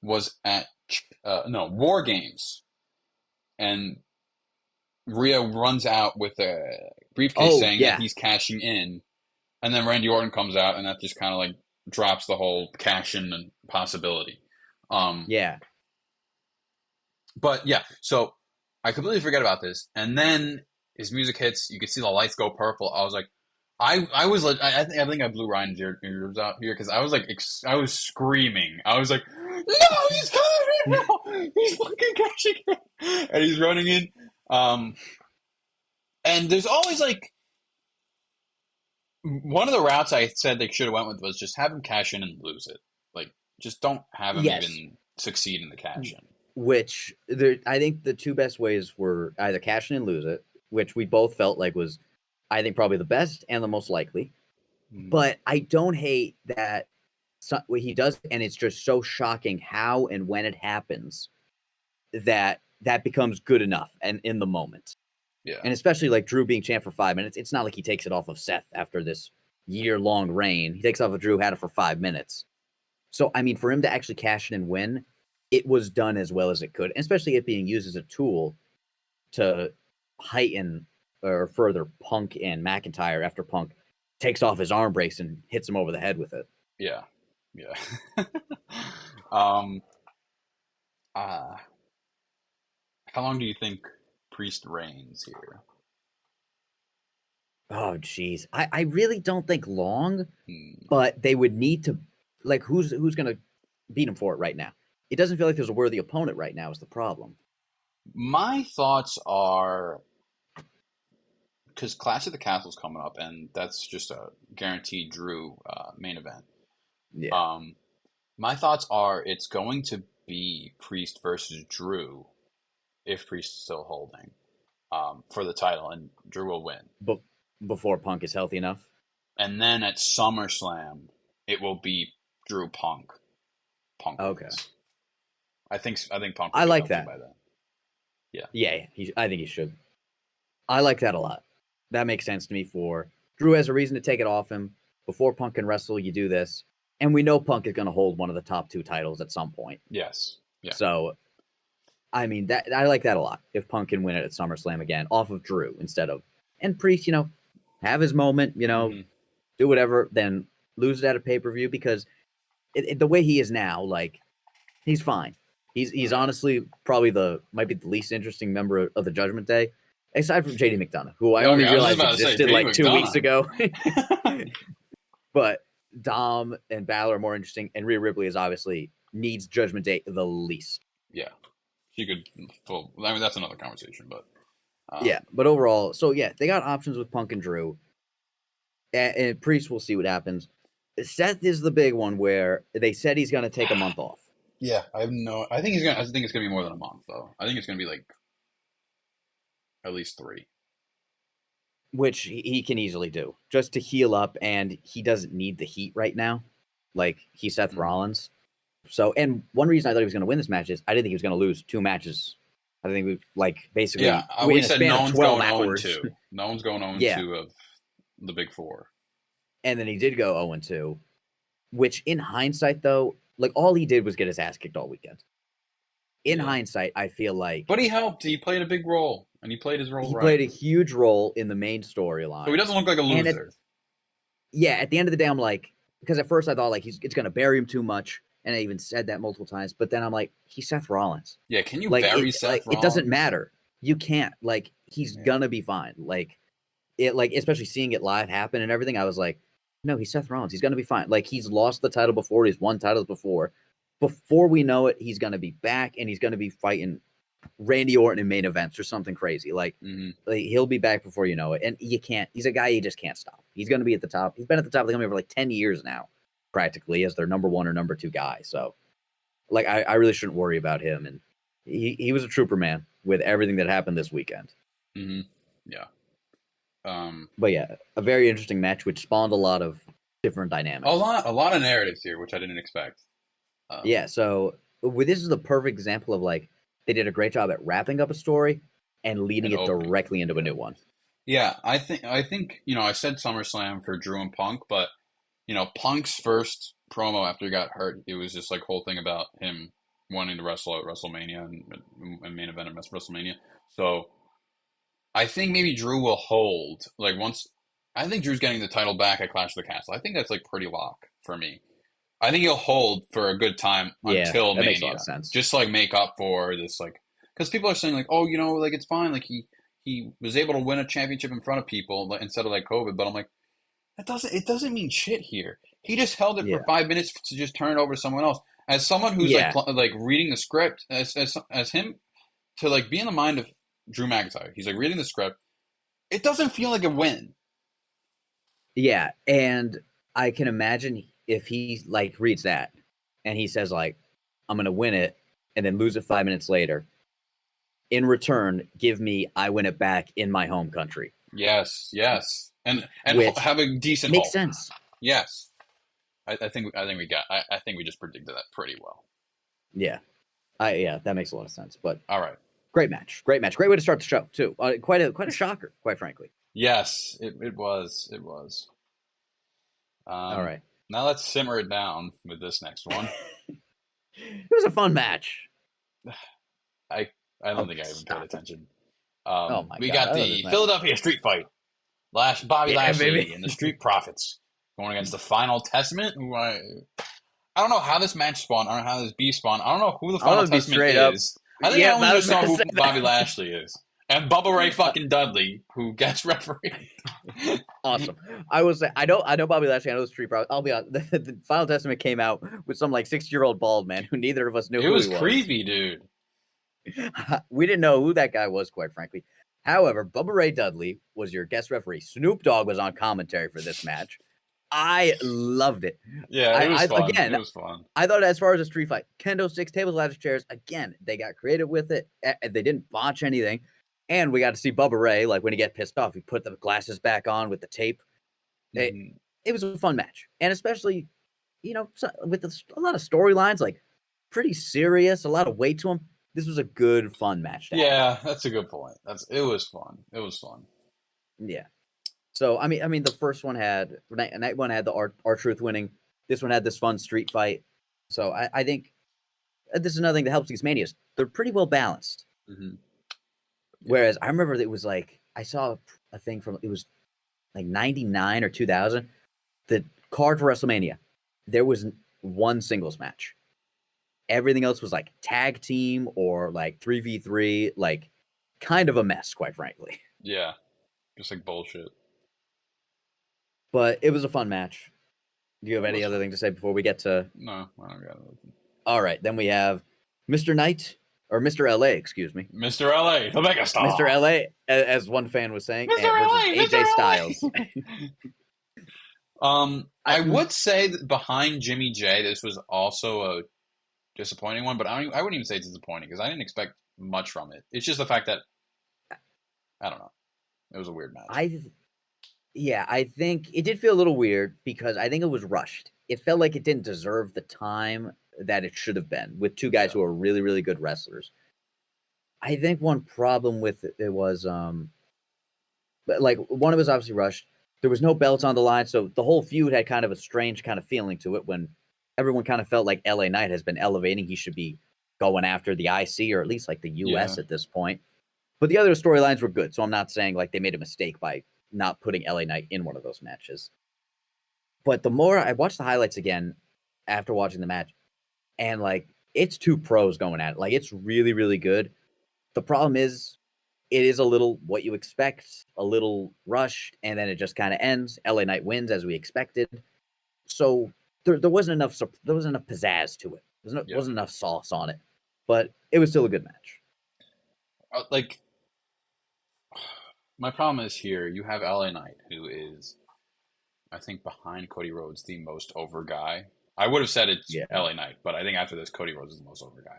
was at War Games, and Rhea runs out with a briefcase saying that he's cashing in, and then Randy Orton comes out, and that just kind of like drops the whole cash in possibility. But yeah, so I completely forget about this, and then his music hits. You can see the lights go purple. I was like, I was like, I think I blew Ryan's ears out here because I was like, I was screaming. I was like, no, he's coming in now. He's fucking cashing in, and he's running in. And there's always like one of the routes I said they should have went with was just have him cash in and lose it. Like, just don't have him even succeed in the cash in. Which I think the two best ways were either cash in and lose it, which we both felt like was, I think, probably the best and the most likely. But I don't hate that what he does, and it's just so shocking how and when it happens that becomes good enough and in the moment. Yeah. And especially like Drew being champ for 5 minutes, it's not like he takes it off of Seth after this year-long reign. He takes off of Drew, had it for 5 minutes. So, I mean, for him to actually cash in and win, it was done as well as it could, and especially it being used as a tool to heighten or further Punk and McIntyre after Punk takes off his arm brace and hits him over the head with it. Yeah. How long do you think Priest reigns here? Oh, geez. I really don't think long, but they would need to, like, who's going to beat him for it right now? It doesn't feel like there's a worthy opponent right now is the problem. My thoughts are, because Clash of the Castle's coming up, and that's just a guaranteed Drew main event. Yeah. My thoughts are it's going to be Priest versus Drew, if Priest is still holding, for the title, and Drew will win. Before Punk is healthy enough? And then at SummerSlam, it will be Drew Punk. Okay. Wins. I think Punk will I be like healthy that. by then. Yeah. Yeah, I think he should. I like that a lot. That makes sense to me for Drew has a reason to take it off him. Before Punk can wrestle, you do this. And we know Punk is going to hold one of the top 2 titles at some point. Yes. Yeah. So, I mean, I like that a lot. If Punk can win it at SummerSlam again, off of Drew instead of... And Priest, have his moment, do whatever, then lose it at a pay-per-view because the way he is now, like, he's fine. He's honestly probably might be the least interesting member of the Judgment Day, aside from JD McDonough, who I only realized existed like 2 weeks ago. But Dom and Balor are more interesting, and Rhea Ripley is obviously needs Judgment Day the least. Yeah, she could. I mean, that's another conversation, but yeah. But overall, so yeah, they got options with Punk and Drew, and Priest. We'll see what happens. Seth is the big one where they said he's going to take a month off. Yeah, I think it's gonna be more than a month though. I think it's gonna be like At least 3. Which he can easily do just to heal up, and he doesn't need the heat right now. Like, he's Seth Rollins. So, and one reason I thought he was going to win this match is I didn't think he was going to lose 2 matches. I think we, like, basically, we said no one's going hours. 0-2. No one's going 0-2 of the big 4. And then he did go 0-2, which in hindsight, though, like, all he did was get his ass kicked all weekend. In hindsight, I feel like... But he helped. He played a big role, and he played his role He played a huge role in the main storyline. So he doesn't look like a loser. At the end of the day, I'm like... Because at first I thought, like, it's going to bury him too much, and I even said that multiple times, but then I'm like, he's Seth Rollins. Yeah, can you bury Seth Rollins? It doesn't matter. You can't. Like, he's going to be fine. Like, especially seeing it live happen and everything, I was like, no, he's Seth Rollins. He's going to be fine. Like, he's lost the title before. He's won titles before. Before we know it, he's going to be back, and he's going to be fighting Randy Orton in main events or something crazy. Like, he'll be back before you know it. And you can't. He's a guy you just can't stop. He's going to be at the top. He's been at the top of the company for like 10 years now, practically, as their number 1 or number 2 guy. So, like, I really shouldn't worry about him. And he was a trooper, man, with everything that happened this weekend. Yeah. But yeah, a very interesting match, which spawned a lot of different dynamics. A lot of narratives here, which I didn't expect. So this is the perfect example of, like, they did a great job at wrapping up a story and leading it directly into a new one. Yeah, I think I said SummerSlam for Drew and Punk, but Punk's first promo after he got hurt, it was just like whole thing about him wanting to wrestle at WrestleMania and main event at WrestleMania. So I think maybe Drew will hold. Like, once I think Drew's getting the title back at Clash of the Castle. I think that's like pretty lock for me. I think he'll hold for a good time until Mania. Makes a lot of sense. Just like make up for this, like, because people are saying like, oh, like it's fine. Like he was able to win a championship in front of people instead of like COVID. But I'm like, it doesn't mean shit here. He just held it for 5 minutes to just turn it over to someone else. As someone who's like reading the script, as him to like be in the mind of Drew McIntyre, he's like reading the script. It doesn't feel like a win. Yeah, and I can imagine if he like reads that and he says like, I'm going to win it and then lose it 5 minutes later. In return, give me, I win it back in my home country. Yes. And have a decent makes sense. Yes. I think we just predicted that pretty well. Yeah. That makes a lot of sense. But all right. Great match. Great way to start the show too. Quite a shocker, quite frankly. Yes, it was. All right. Now let's simmer it down with this next one. It was a fun match. I don't think I even paid attention. Oh my God. We got the Philadelphia Street Fight. Bobby Lashley and the Street Profits going against the Final Testament. Who I don't know how this match spawned. I don't know how this beef spawned. I don't know who the Final Testament is. I think I only just saw who Bobby Lashley is. And Bubba Ray fucking Dudley, who gets refereed. Awesome. I will say, I know Bobby Lashley. I know the Street Profits. I'll be honest. The Final Testament came out with some like 60-year-old bald man who neither of us knew who he was. It was creepy, dude. We didn't know who that guy was, quite frankly. However, Bubba Ray Dudley was your guest referee. Snoop Dogg was on commentary for this match. I loved it. Yeah, it was fun. Again, it was fun. I thought as far as a street fight, kendo sticks, tables, ladders, chairs, again, they got creative with it. They didn't botch anything. And we got to see Bubba Ray, like when he get pissed off, he put the glasses back on with the tape. It was a fun match. And especially, with a lot of storylines, like pretty serious, a lot of weight to them. This was a good, fun match. Yeah, that's a good point. It was fun. Yeah. So I mean, the first one had night one had the R-Truth winning. This one had this fun street fight. So I think this is another thing that helps these Manias. They're pretty well balanced. Mm-hmm. Whereas I remember it was like I saw a thing from it was like 99 or 2000. The card for WrestleMania, there was one singles match. Everything else was like tag team or like 3v3, like kind of a mess, quite frankly. Yeah, just like bullshit. But it was a fun match. Do you have any other thing to say before we get to? No, I don't got anything. All right, then we have Mr. Knight, or Mr. LA, excuse me. Mr. LA, the megastar. Mr. LA, as one fan was saying, Mr. LA, AJ Styles. I would say that behind Jimmy J, this was also a disappointing one, but I wouldn't even say it's disappointing because I didn't expect much from it. It's just the fact that I don't know. It was a weird match. I think it did feel a little weird because I think it was rushed. It felt like it didn't deserve the time that it should have been with two guys who are really, really good wrestlers. I think one problem with it was, like, one, it was obviously rushed. There was no belts on the line, so the whole feud had kind of a strange kind of feeling to it when everyone kind of felt like LA Knight has been elevating. He should be going after the IC or at least like the US at this point. But the other storylines were good, so I'm not saying like they made a mistake by not putting LA Knight in one of those matches. But the more I watched the highlights again after watching the match, and like it's two pros going at it. Like it's really, really good. The problem is it is a little what you expect, a little rushed, and then it just kind of ends. LA Knight wins as we expected. So there wasn't enough pizzazz to it. There wasn't enough sauce on it. But it was still a good match. Like, my problem is here, you have LA Knight, who is, I think, behind Cody Rhodes, the most over guy. I would have said it's LA Knight, but I think after this, Cody Rhodes is the most over guy.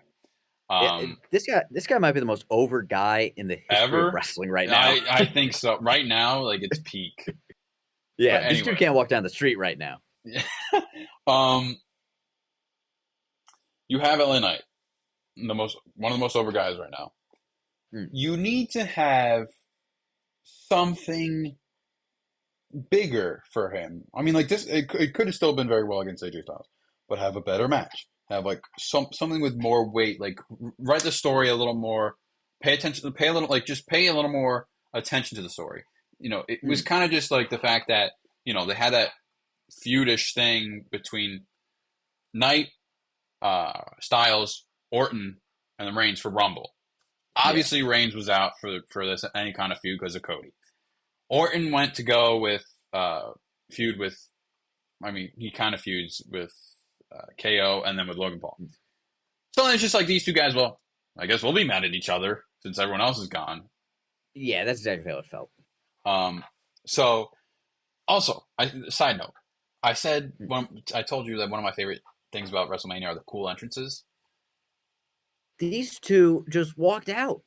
This guy might be the most over guy in the history of wrestling right now. I think so. Right now, like, it's peak. Yeah, anyway. This dude can't walk down the street right now. You have LA Knight, one of the most over guys right now. You need to have something bigger for him. I mean, like this, it could have still been very well against AJ Styles, but have a better match. Have like something with more weight. Like write the story a little more. Pay attention. Pay a little more attention to the story. You know, it was kind of just like the fact that they had that feudish thing between Knight, Styles, Orton, and then Reigns for Rumble. Obviously, Reigns was out for this any kind of feud because of Cody. Orton went to go with feud with. I mean, he kind of feuds with KO and then with Logan Paul. So then it's just like these two guys. Well, I guess we'll be mad at each other since everyone else is gone. Yeah, that's exactly how it felt. So, also, side note, I told you that one of my favorite things about WrestleMania are the cool entrances. These two just walked out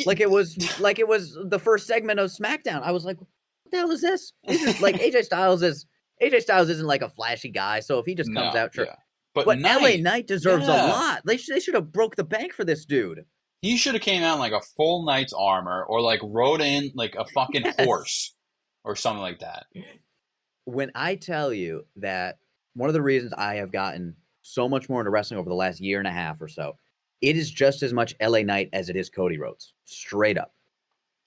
like it was the first segment of SmackDown. I was like, "What the hell is this?" Like AJ Styles isn't like a flashy guy, so if he just comes out, sure. Yeah. But LA Knight deserves a lot. They should have broke the bank for this dude. He should have came out in like a full knight's armor or like rode in like a fucking horse or something like that. When I tell you that one of the reasons I have gotten so much more into wrestling over the last year and a half or so, it is just as much LA Knight as it is Cody Rhodes. Straight up.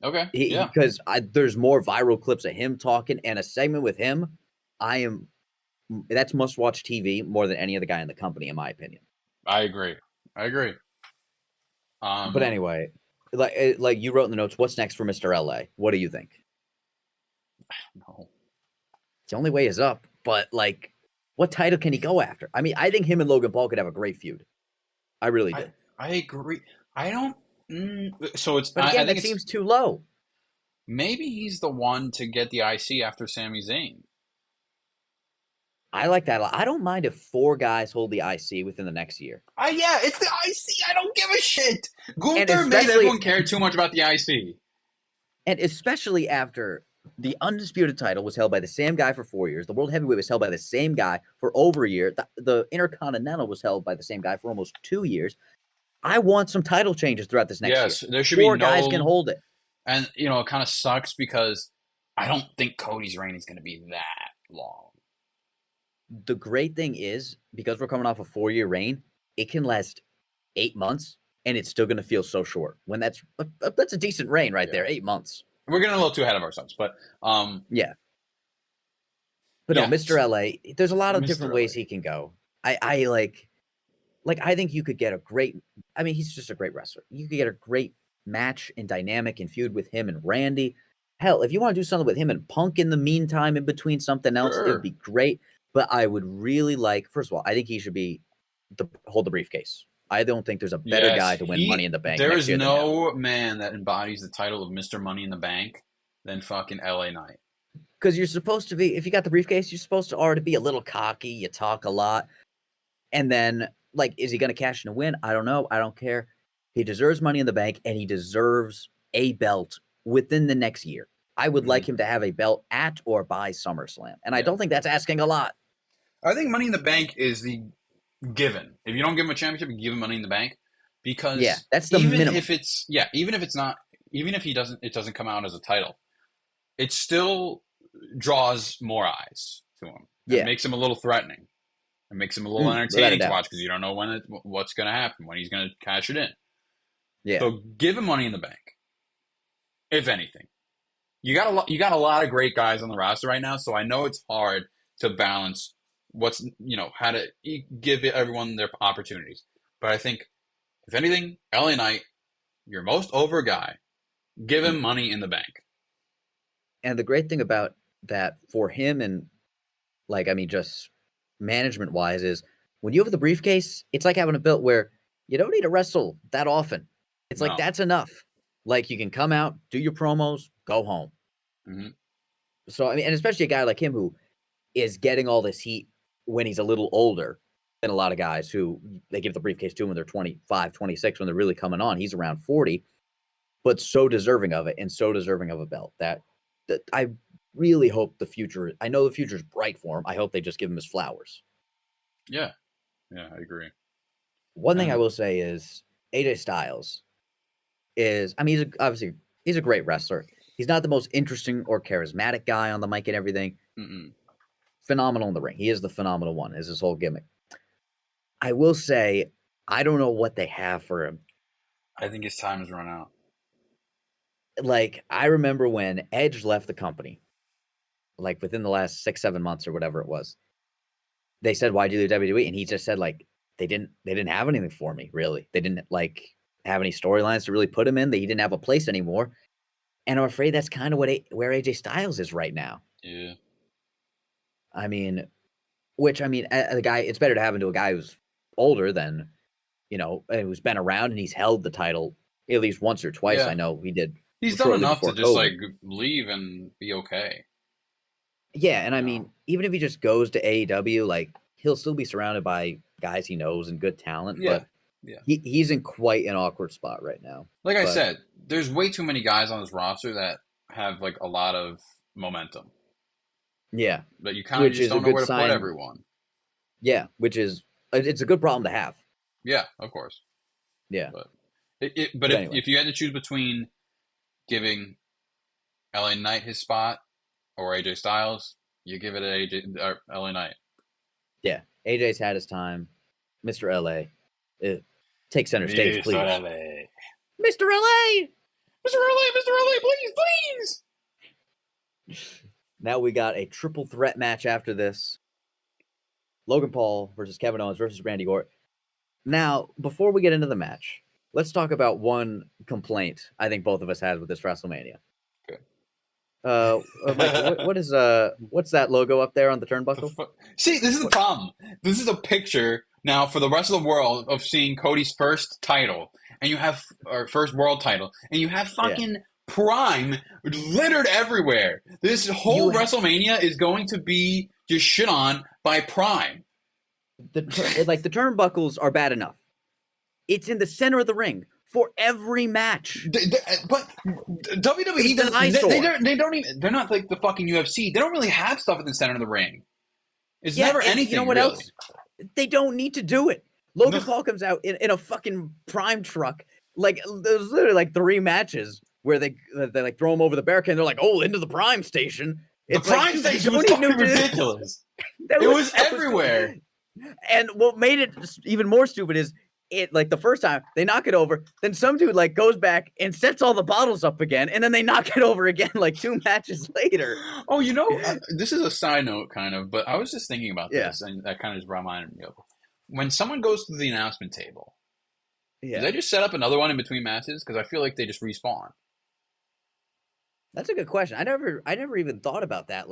Okay. Because there's more viral clips of him talking and a segment with him. That's must-watch TV more than any other guy in the company, in my opinion. I agree. But anyway, like you wrote in the notes, what's next for Mr. LA? What do you think? I don't know. The only way is up, but like, what title can he go after? I mean, I think him and Logan Paul could have a great feud. I really do. I agree. I don't. So it's. But again, I think it seems too low. Maybe he's the one to get the IC after Sami Zayn. I like that a lot. I don't mind if 4 guys hold the IC within the next year. Yeah, it's the IC. I don't give a shit. Gunther made everyone care too much about the IC. And especially after the undisputed title was held by the same guy for 4 years. The World Heavyweight was held by the same guy for over a year. The Intercontinental was held by the same guy for almost 2 years. I want some title changes throughout this next year. Yes, there should 4 guys can hold it. And, it kind of sucks because I don't think Cody's reign is going to be that long. The great thing is, because we're coming off a 4-year reign, it can last 8 months, and it's still going to feel so short. When that's a decent reign right there, 8 months. We're getting a little too ahead of ourselves, but yeah. But no, Mr. LA, there's a lot of different ways he can go. I I think you could get a great. I mean, he's just a great wrestler. You could get a great match and dynamic and feud with him and Randy. Hell, if you want to do something with him and Punk in the meantime, in between something else, it would be great. But I would really like. First of all, I think he should hold the briefcase. I don't think there's a better guy to win Money in the Bank. There is no man that embodies the title of Mr. Money in the Bank than fucking LA Knight. Because you're supposed to be, if you got the briefcase, you're supposed to already be a little cocky. You talk a lot. And then, like, is he going to cash in a win? I don't know. I don't care. He deserves Money in the Bank, and he deserves a belt within the next year. I would like him to have a belt at or by SummerSlam. And I don't think that's asking a lot. I think Money in the Bank is the given. If you don't give him a championship, you give him Money in the Bank. Because that's the minimum. Even if it doesn't come out as a title, it still draws more eyes to him. It makes him a little threatening. It makes him a little entertaining to watch because you don't know what's going to happen, when he's going to cash it in. Yeah. So give him Money in the Bank. If anything, you got a lot of great guys on the roster right now. So I know it's hard to balance how to give everyone their opportunities. But I think, if anything, LA Knight, your most over guy, give him Money in the Bank. And the great thing about that for him and just management wise is when you have the briefcase, it's like having a belt where you don't need to wrestle that often. It's like, that's enough. Like, you can come out, do your promos, go home. Mm-hmm. So, and especially a guy like him who is getting all this heat when he's a little older than a lot of guys who they give the briefcase to when they're 25, 26, when they're really coming on. He's around 40, but so deserving of it and so deserving of a belt that I really hope I know the future's bright for him. I hope they just give him his flowers. Yeah. Yeah, I agree. One thing I will say is AJ Styles he's a great wrestler. He's not the most interesting or charismatic guy on the mic and everything. Phenomenal in the ring. He is the phenomenal one, is his whole gimmick. I will say, I don't know what they have for him. I think his time has run out. Like, I remember when Edge left the company, like within the last 6-7 months or whatever it was, they said, "Why'd you leave WWE?" And he just said, like, they didn't have anything for me, really. They didn't have any storylines to really put him in. He didn't have a place anymore. And I'm afraid that's kind of where AJ Styles is right now. Yeah. A guy, it's better to happen to a guy who's older than, who's been around and he's held the title at least once or twice. Yeah. I know he did. He's done enough to just leave and be okay. Yeah, and even if he just goes to AEW, he'll still be surrounded by guys he knows and good talent. Yeah. But he's in quite an awkward spot right now. I said, there's way too many guys on this roster that have a lot of momentum. Yeah, but you kind of just don't know where to put everyone. Yeah, it's a good problem to have. Yeah, of course. Yeah, but if you had to choose between giving LA Knight his spot or AJ Styles, you give it to LA Knight. Yeah, AJ's had his time. Mr. LA, take center stage, please. Mr. LA, please. Now we got a triple threat match after this. Logan Paul versus Kevin Owens versus Randy Orton. Now, before we get into the match, let's talk about one complaint I think both of us had with this WrestleMania. Okay. Michael, what's that logo up there on the turnbuckle? See, this is the problem. This is a picture now for the rest of the world of seeing Cody's first title, and you have our first world title, and you have fucking Prime littered everywhere. This whole WrestleMania is going to be just shit on by Prime. The turnbuckles are bad enough. It's in the center of the ring for every match. But WWE, they don't even. They're not like the fucking UFC. They don't really have stuff in the center of the ring. It's never anything. You know what else? They don't need to do it. Logan Paul comes out in a fucking Prime truck. There's literally 3 matches where they throw him over the barricade and they're like, "Oh, into the Prime station." The Prime station was fucking ridiculous. It was everywhere. And what made it even more stupid is the first time they knock it over, then some dude goes back and sets all the bottles up again, and then they knock it over again 2 matches later. Oh, this is a side note kind of, but I was just thinking about this, and that kind of just reminded me of when someone goes to the announcement table. Do they just set up another one in between matches? Because I feel like they just respawn. That's a good question. I never even thought about that.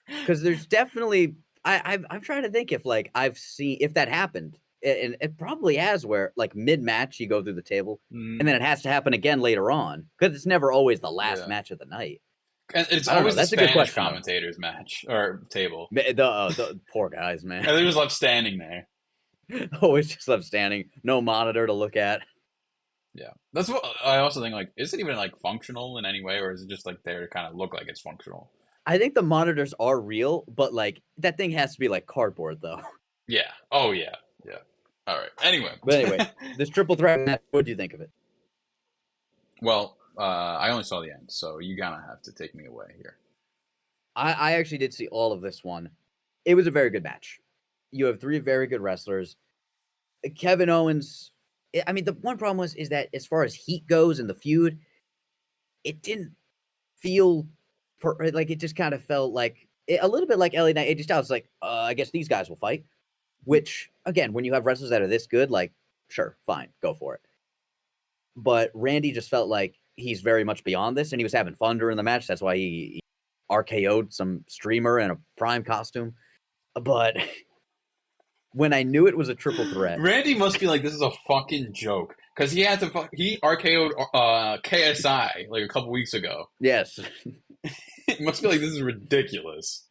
Because there's definitely I'm trying to think if I've seen if that happened, and it probably has, where mid match you go through the table, and then it has to happen again later on, because it's never always the last match of the night. And it's always the Spanish commentators match or table. The poor guys, man. And they just left standing there. Always just left standing, no monitor to look at. Yeah, that's what I also think. Like, is it even like functional in any way, or is it just like there to kind of look like it's functional? I think the monitors are real, but like that thing has to be like cardboard, though. Yeah. Oh yeah. Yeah. All right. Anyway. But anyway, this triple threat match. What do you think of it? Well, I only saw the end, so you gotta have to take me away here. I actually did see all of this one. It was a very good match. You have three very good wrestlers. Kevin Owens. I mean, the one problem is that as far as heat goes in the feud, it didn't feel like it just kind of felt like a little bit like LA Knight, AJ Styles. Like, I guess these guys will fight. Which again, when you have wrestlers that are this good, like, sure, fine, go for it. But Randy just felt like he's very much beyond this, and he was having fun during the match. That's why he RKO'd some streamer in a Prime costume. But when I knew it was a triple threat, Randy must be like, this is a fucking joke, because he had to he RKO'd KSI like a couple weeks ago. Yes, It must be like, this is ridiculous.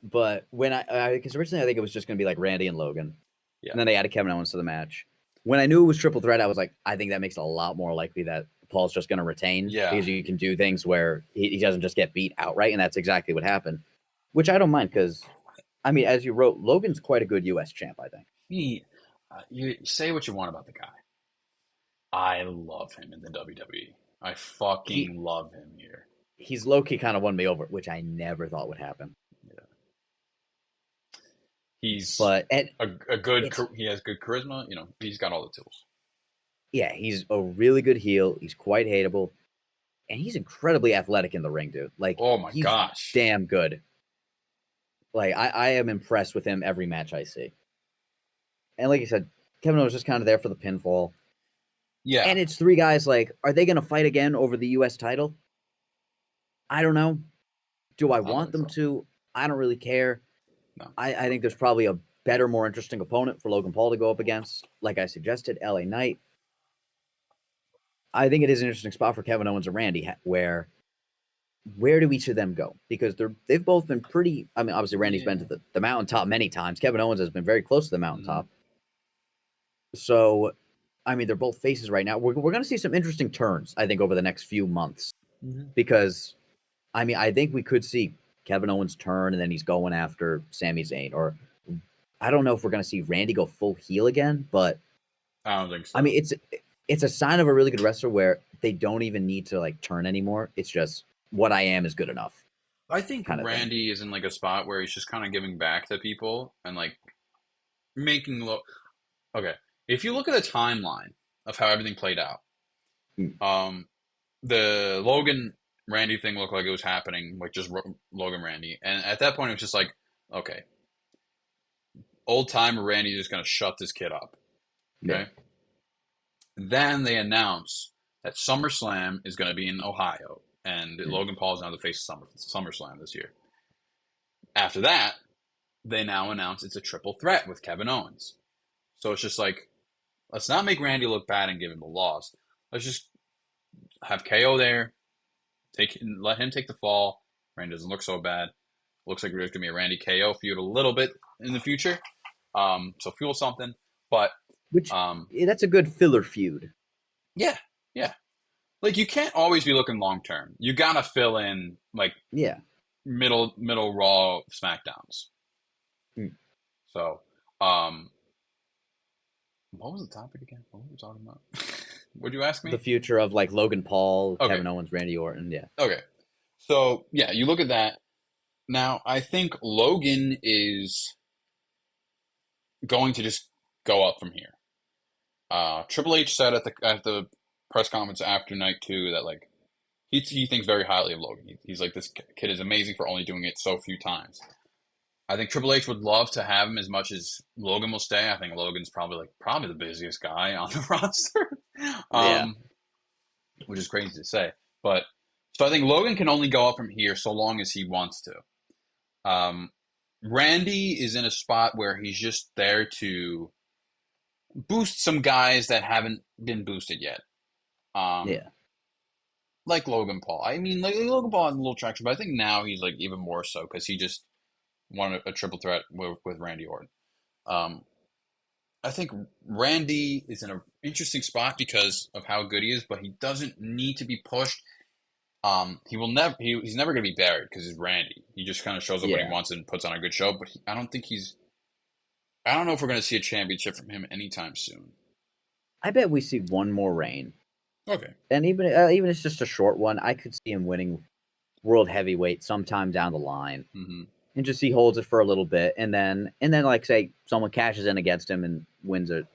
But when because originally I think it was just going to be like Randy and Logan, yeah, and then they added Kevin Owens to the match. When I knew it was triple threat, I was like, I think that makes it a lot more likely that Paul's just going to retain. Yeah, because you can do things where he doesn't just get beat outright, and that's exactly what happened. Which I don't mind because, I mean, as you wrote, Logan's quite a good U.S. champ. I think. You say what you want about the guy. I love him in the WWE. I fucking love him here. He's low-key kind of won me over, which I never thought would happen. Yeah. He's a good. He has good charisma. You know, he's got all the tools. Yeah, he's a really good heel. He's quite hateable, and he's incredibly athletic in the ring, dude. Like, oh my gosh, damn good. Like, I am impressed with him every match I see. And like you said, Kevin Owens just kind of there for the pinfall. Yeah, and it's three guys. Like, are they going to fight again over the U.S. title? I don't know. Do I want them to? I don't really care. No. I think there's probably a better, more interesting opponent for Logan Paul to go up against. Like I suggested, LA Knight. I think it is an interesting spot for Kevin Owens and Randy, where do each of them go? Because they've both been pretty. I mean, obviously Randy's been to the mountaintop many times. Kevin Owens has been very close to the mountaintop. Mm-hmm. So, I mean, they're both faces right now. We're going to see some interesting turns, I think, over the next few months. Mm-hmm. Because, I mean, I think we could see Kevin Owens turn and then he's going after Sami Zayn. Or I don't know if we're going to see Randy go full heel again, but I don't think so. I mean, it's a sign of a really good wrestler where they don't even need to like turn anymore. It's just what I am is good enough. I think Randy is in like a spot where he's just kind of giving back to people and like making look. Okay, if you look at the timeline of how everything played out, the Logan Randy thing looked like it was happening, like just Logan Randy, and at that point it was just like, okay, old timer Randy just gonna shut this kid up. Okay. Yeah. Then they announce that SummerSlam is going to be in Ohio, and Logan Paul is now the face of SummerSlam this year. After that, they now announce it's a triple threat with Kevin Owens. So it's just like, let's not make Randy look bad and give him the loss. Let's just have KO there, let him take the fall. Randy doesn't look so bad. Looks like there's going to be a Randy KO feud a little bit in the future. So fuel something, but. Which that's a good filler feud. Yeah. Like you can't always be looking long term. You gotta fill in like middle Raw SmackDowns. So, what was the topic again? What were we talking about? What'd you ask me? The future of like Logan Paul, Kevin Owens, Randy Orton. Yeah. Okay. So yeah, you look at that. Now I think Logan is going to just go up from here. Triple H said at the press conference after night 2 that like he thinks very highly of Logan. He's like, this kid is amazing for only doing it so few times. I think Triple H would love to have him as much as Logan will stay. I think Logan's probably the busiest guy on the roster, which is crazy to say. But so I think Logan can only go up from here so long as he wants to. Randy is in a spot where he's just there to boost some guys that haven't been boosted yet. Like Logan Paul. I mean, like Logan Paul had a little traction, but I think now he's like even more so because he just won a triple threat with Randy Orton. And I think Randy is in an interesting spot because of how good he is, but he doesn't need to be pushed. He will never. He's never going to be buried because he's Randy. He just kind of shows up when he wants and puts on a good show. But I don't think he's. I don't know if we're going to see a championship from him anytime soon. I bet we see one more reign. Okay. And even if it's just a short one, I could see him winning World Heavyweight sometime down the line, and just he holds it for a little bit, and then like say someone cashes in against him and wins it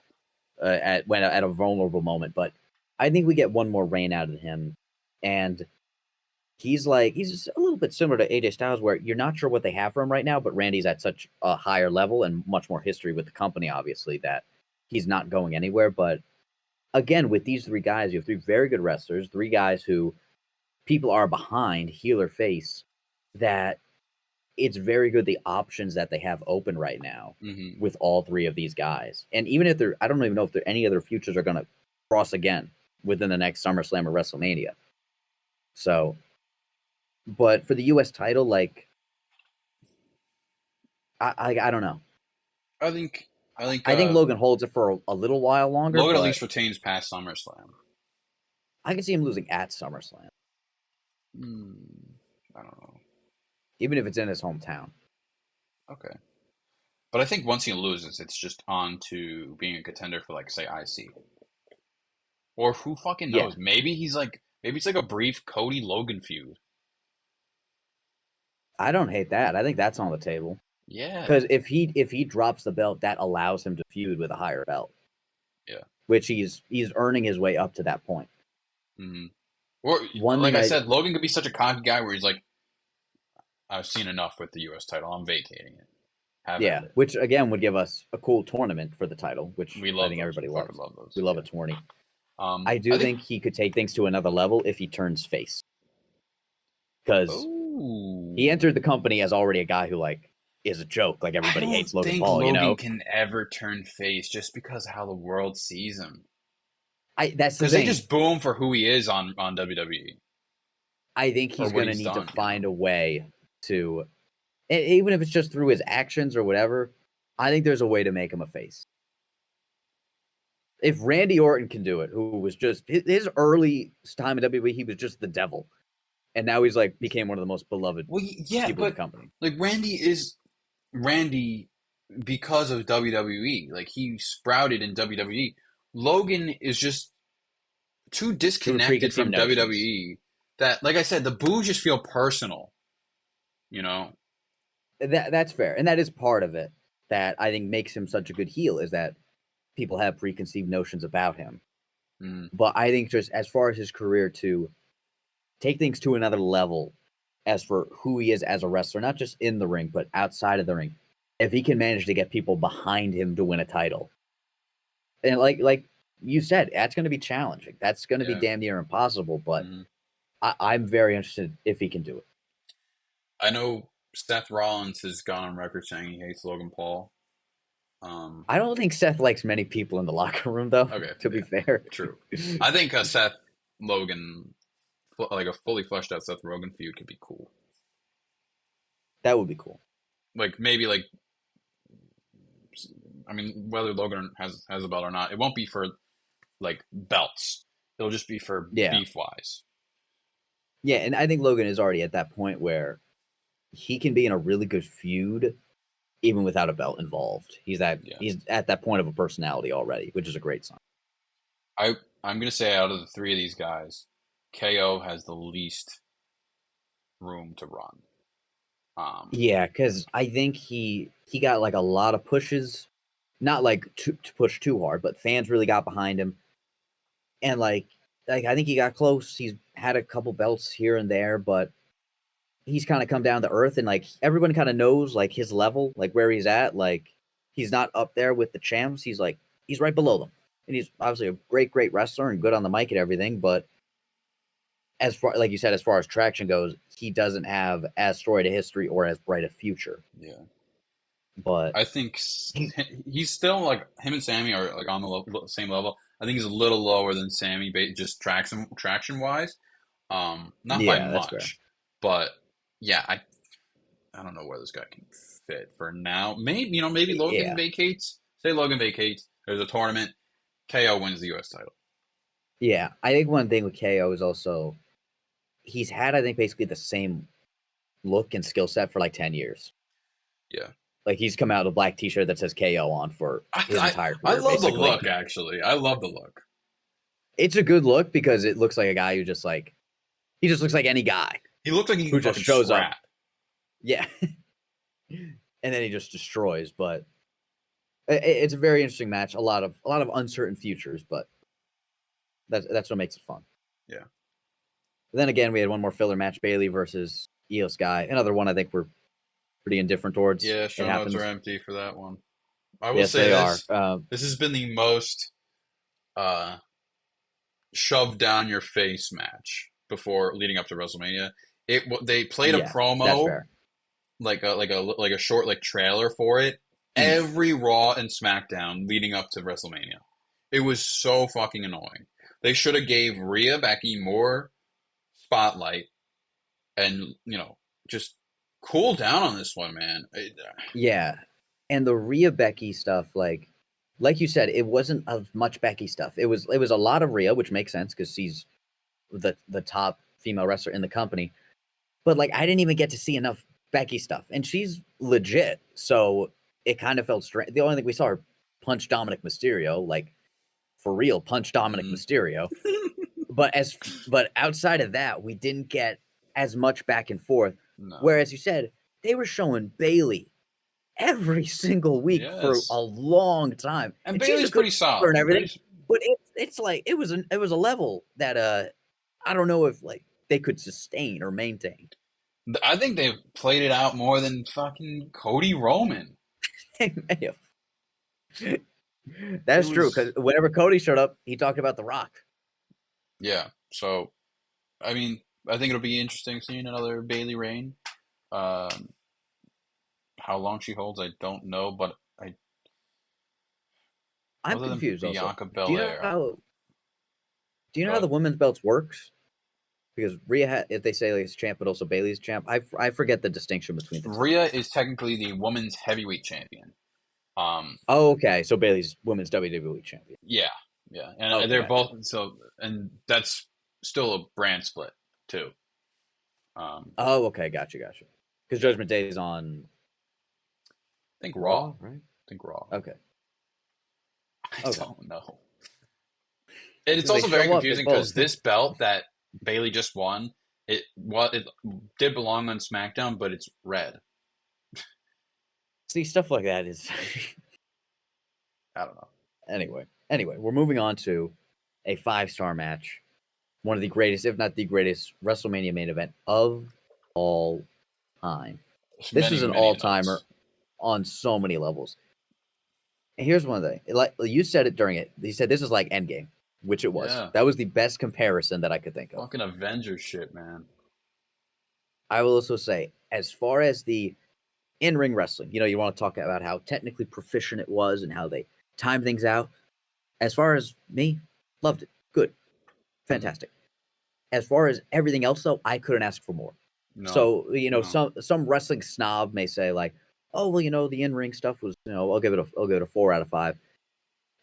at a vulnerable moment. But I think we get one more reign out of him, and he's a little bit similar to AJ Styles, where you're not sure what they have for him right now, but Randy's at such a higher level and much more history with the company, obviously, that he's not going anywhere. But again, with these three guys, you have three very good wrestlers, three guys who people are behind, heel or face, that it's very good the options that they have open right now with all three of these guys. And even if I don't even know if any other futures are going to cross again within the next SummerSlam or WrestleMania. So, but for the U.S. title, like, I don't know. I think Logan holds it for a little while longer. Logan at least retains past SummerSlam. I can see him losing at SummerSlam. I don't know. Even if it's in his hometown. Okay. But I think once he loses, it's just on to being a contender for, like, say, IC. Or who fucking knows? Yeah. Maybe it's like a brief Cody Logan feud. I don't hate that. I think that's on the table. Yeah. Because if he drops the belt, that allows him to feud with a higher belt. Yeah. Which he's earning his way up to that point. Mm-hmm. Or, like I said, Logan could be such a cocky guy where he's like, I've seen enough with the U.S. title. I'm vacating it. Which, again, would give us a cool tournament for the title, which I think everybody loves. Love those. We love a tourney. I think he could take things to another level if he turns face. Because he entered the company as already a guy who, like, is a joke. Like, everybody hates Logan Paul, you know? Logan can ever turn face just because of how the world sees him. That's the thing. Because they just boo him for who he is on WWE. I think he's going to need to find a way to, even if it's just through his actions or whatever, I think there's a way to make him a face. If Randy Orton can do it, who was just his early time in WWE, he was just the devil, and now he's like became one of the most beloved people in the company. Like Randy is Randy because of WWE. Like he sprouted in WWE. Logan is just too disconnected from WWE that, like I said, the boos just feel personal. You know, that's fair, and that is part of it. That I think makes him such a good heel is that people have preconceived notions about him. But I think just as far as his career to take things to another level, as for who he is as a wrestler, not just in the ring but outside of the ring, if he can manage to get people behind him to win a title, and like you said, that's going to be challenging. That's going to be damn near impossible. But I'm very interested if he can do it. I know Seth Rollins has gone on record saying he hates Logan Paul. I don't think Seth likes many people in the locker room, though. Okay, to be fair, true. I think Seth Logan, like a fully fleshed out Seth Rogen feud, could be cool. That would be cool. Like maybe like, I mean, whether Logan has a belt or not, it won't be for like belts. It'll just be for beef wise. Yeah, and I think Logan is already at that point where he can be in a really good feud even without a belt involved. He's at that point of a personality already, which is a great sign. I'm going to say out of the three of these guys, KO has the least room to run. Yeah, because I think he got like a lot of pushes, not like to push too hard, but fans really got behind him. And like I think he got close. He's had a couple belts here and there, but he's kind of come down to earth, and like everyone kind of knows like his level, like where he's at. Like he's not up there with the champs. He's right below them, and he's obviously a great wrestler and good on the mic and everything. But as far, like you said, as far as traction goes, he doesn't have as storied a history or as bright a future. Yeah, but I think he's still like him and Sammy are like on the same level. I think he's a little lower than Sammy, just traction wise. Not by much, but yeah, I don't know where this guy can fit for now. Maybe Logan vacates. Say Logan vacates. There's a tournament. KO wins the U.S. title. Yeah, I think one thing with KO is also he's had, I think, basically the same look and skill set for like 10 years. Yeah. Like he's come out with a black T-shirt that says KO on for his entire career. I love basically. the look, actually. I love the look. It's a good look because it looks like a guy who just like he just looks like any guy. He looks like he who just shows scrap. up. Yeah, and then he just destroys. But it's a very interesting match. A lot of uncertain futures, but that's what makes it fun. Yeah. Then again, we had one more filler match: Bayley versus Io Sky. another one I think we're pretty indifferent towards. Yeah, show notes are empty for that one. I will yes, say they this. are. This has been the most shoved down your face match before leading up to WrestleMania. They played a promo, like a short like trailer for it. Every Raw and SmackDown leading up to WrestleMania. It was so fucking annoying. They should have gave Rhea Becky more spotlight, and just cool down on this one, man. Yeah, and the Rhea Becky stuff, like you said, it wasn't as much Becky stuff. It was a lot of Rhea, which makes sense because she's the top female wrestler in the company. But like, I didn't even get to see enough Becky stuff, and she's legit. So it kind of felt strange. The only thing we saw her punch Dominic Mysterio, like for real, punch Dominic Mysterio. But outside of that, we didn't get as much back and forth. No. Whereas you said they were showing Bayley every single week for a long time, and Bayley's pretty solid and everything. But it's like it was a level that I don't know if like they could sustain or maintain. I think they've played it out more than fucking Cody Roman. That's true, because whenever Cody showed up, he talked about The Rock. Yeah, so I mean, I think it'll be interesting seeing another Bayley reign. How long she holds, I don't know, but I'm confused. Bianca Also, Belair. Do you know how the women's belts works? Because Rhea, if they say like it's champ, but also Bayley's champ, I forget the distinction between the two. Rhea is technically the women's heavyweight champion. Oh, okay. So Bayley's women's WWE champion. Yeah, and they're both and that's still a brand split too. Oh, okay, gotcha. Because Judgment Day is on. I think Raw, right? I think Raw. Okay. I don't know. And it's also very confusing because this belt that Bayley just won, it did belong on SmackDown, but it's red. See, stuff like that is I don't know. Anyway, we're moving on to a 5-star match. One of the greatest, if not the greatest, WrestleMania main event of all time. This is an all-timer on so many levels. And here's one thing. Like you said it during it. You said this is like Endgame, which it was. Yeah. That was the best comparison that I could think of. Fucking Avengers shit, man. I will also say, as far as the in-ring wrestling, you want to talk about how technically proficient it was and how they timed things out. As far as me, loved it. Good. Fantastic. As far as everything else, though, I couldn't ask for more. No, so, some wrestling snob may say like, oh, well, the in-ring stuff was, I'll give it a 4 out of 5.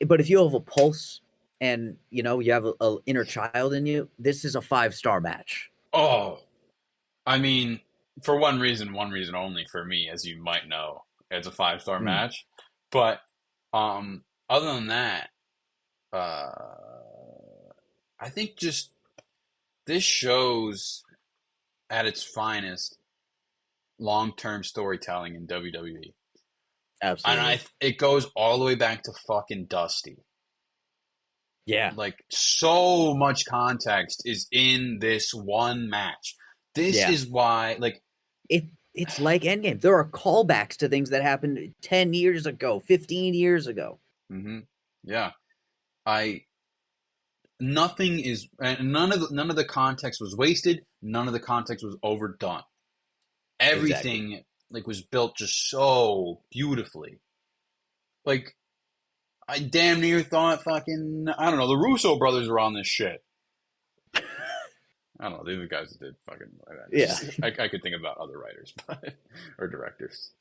But if you have a pulse and, you have a inner child in you, this is a 5-star match. Oh, I mean, for one reason only for me, as you might know, it's a 5-star match. But other than that, I think just this shows at its finest long-term storytelling in WWE. Absolutely. And it goes all the way back to fucking Dusty. Yeah. Like, so much context is in this one match. This is why, like... It's like Endgame. There are callbacks to things that happened 10 years ago, 15 years ago. Mm-hmm. Yeah. Nothing is... None of the context was wasted. None of the context was overdone. Everything, was built just so beautifully. Like... I damn near thought fucking, I don't know, the Russo brothers were on this shit. I don't know, these are the guys that did fucking, yeah. I could think about other writers or directors.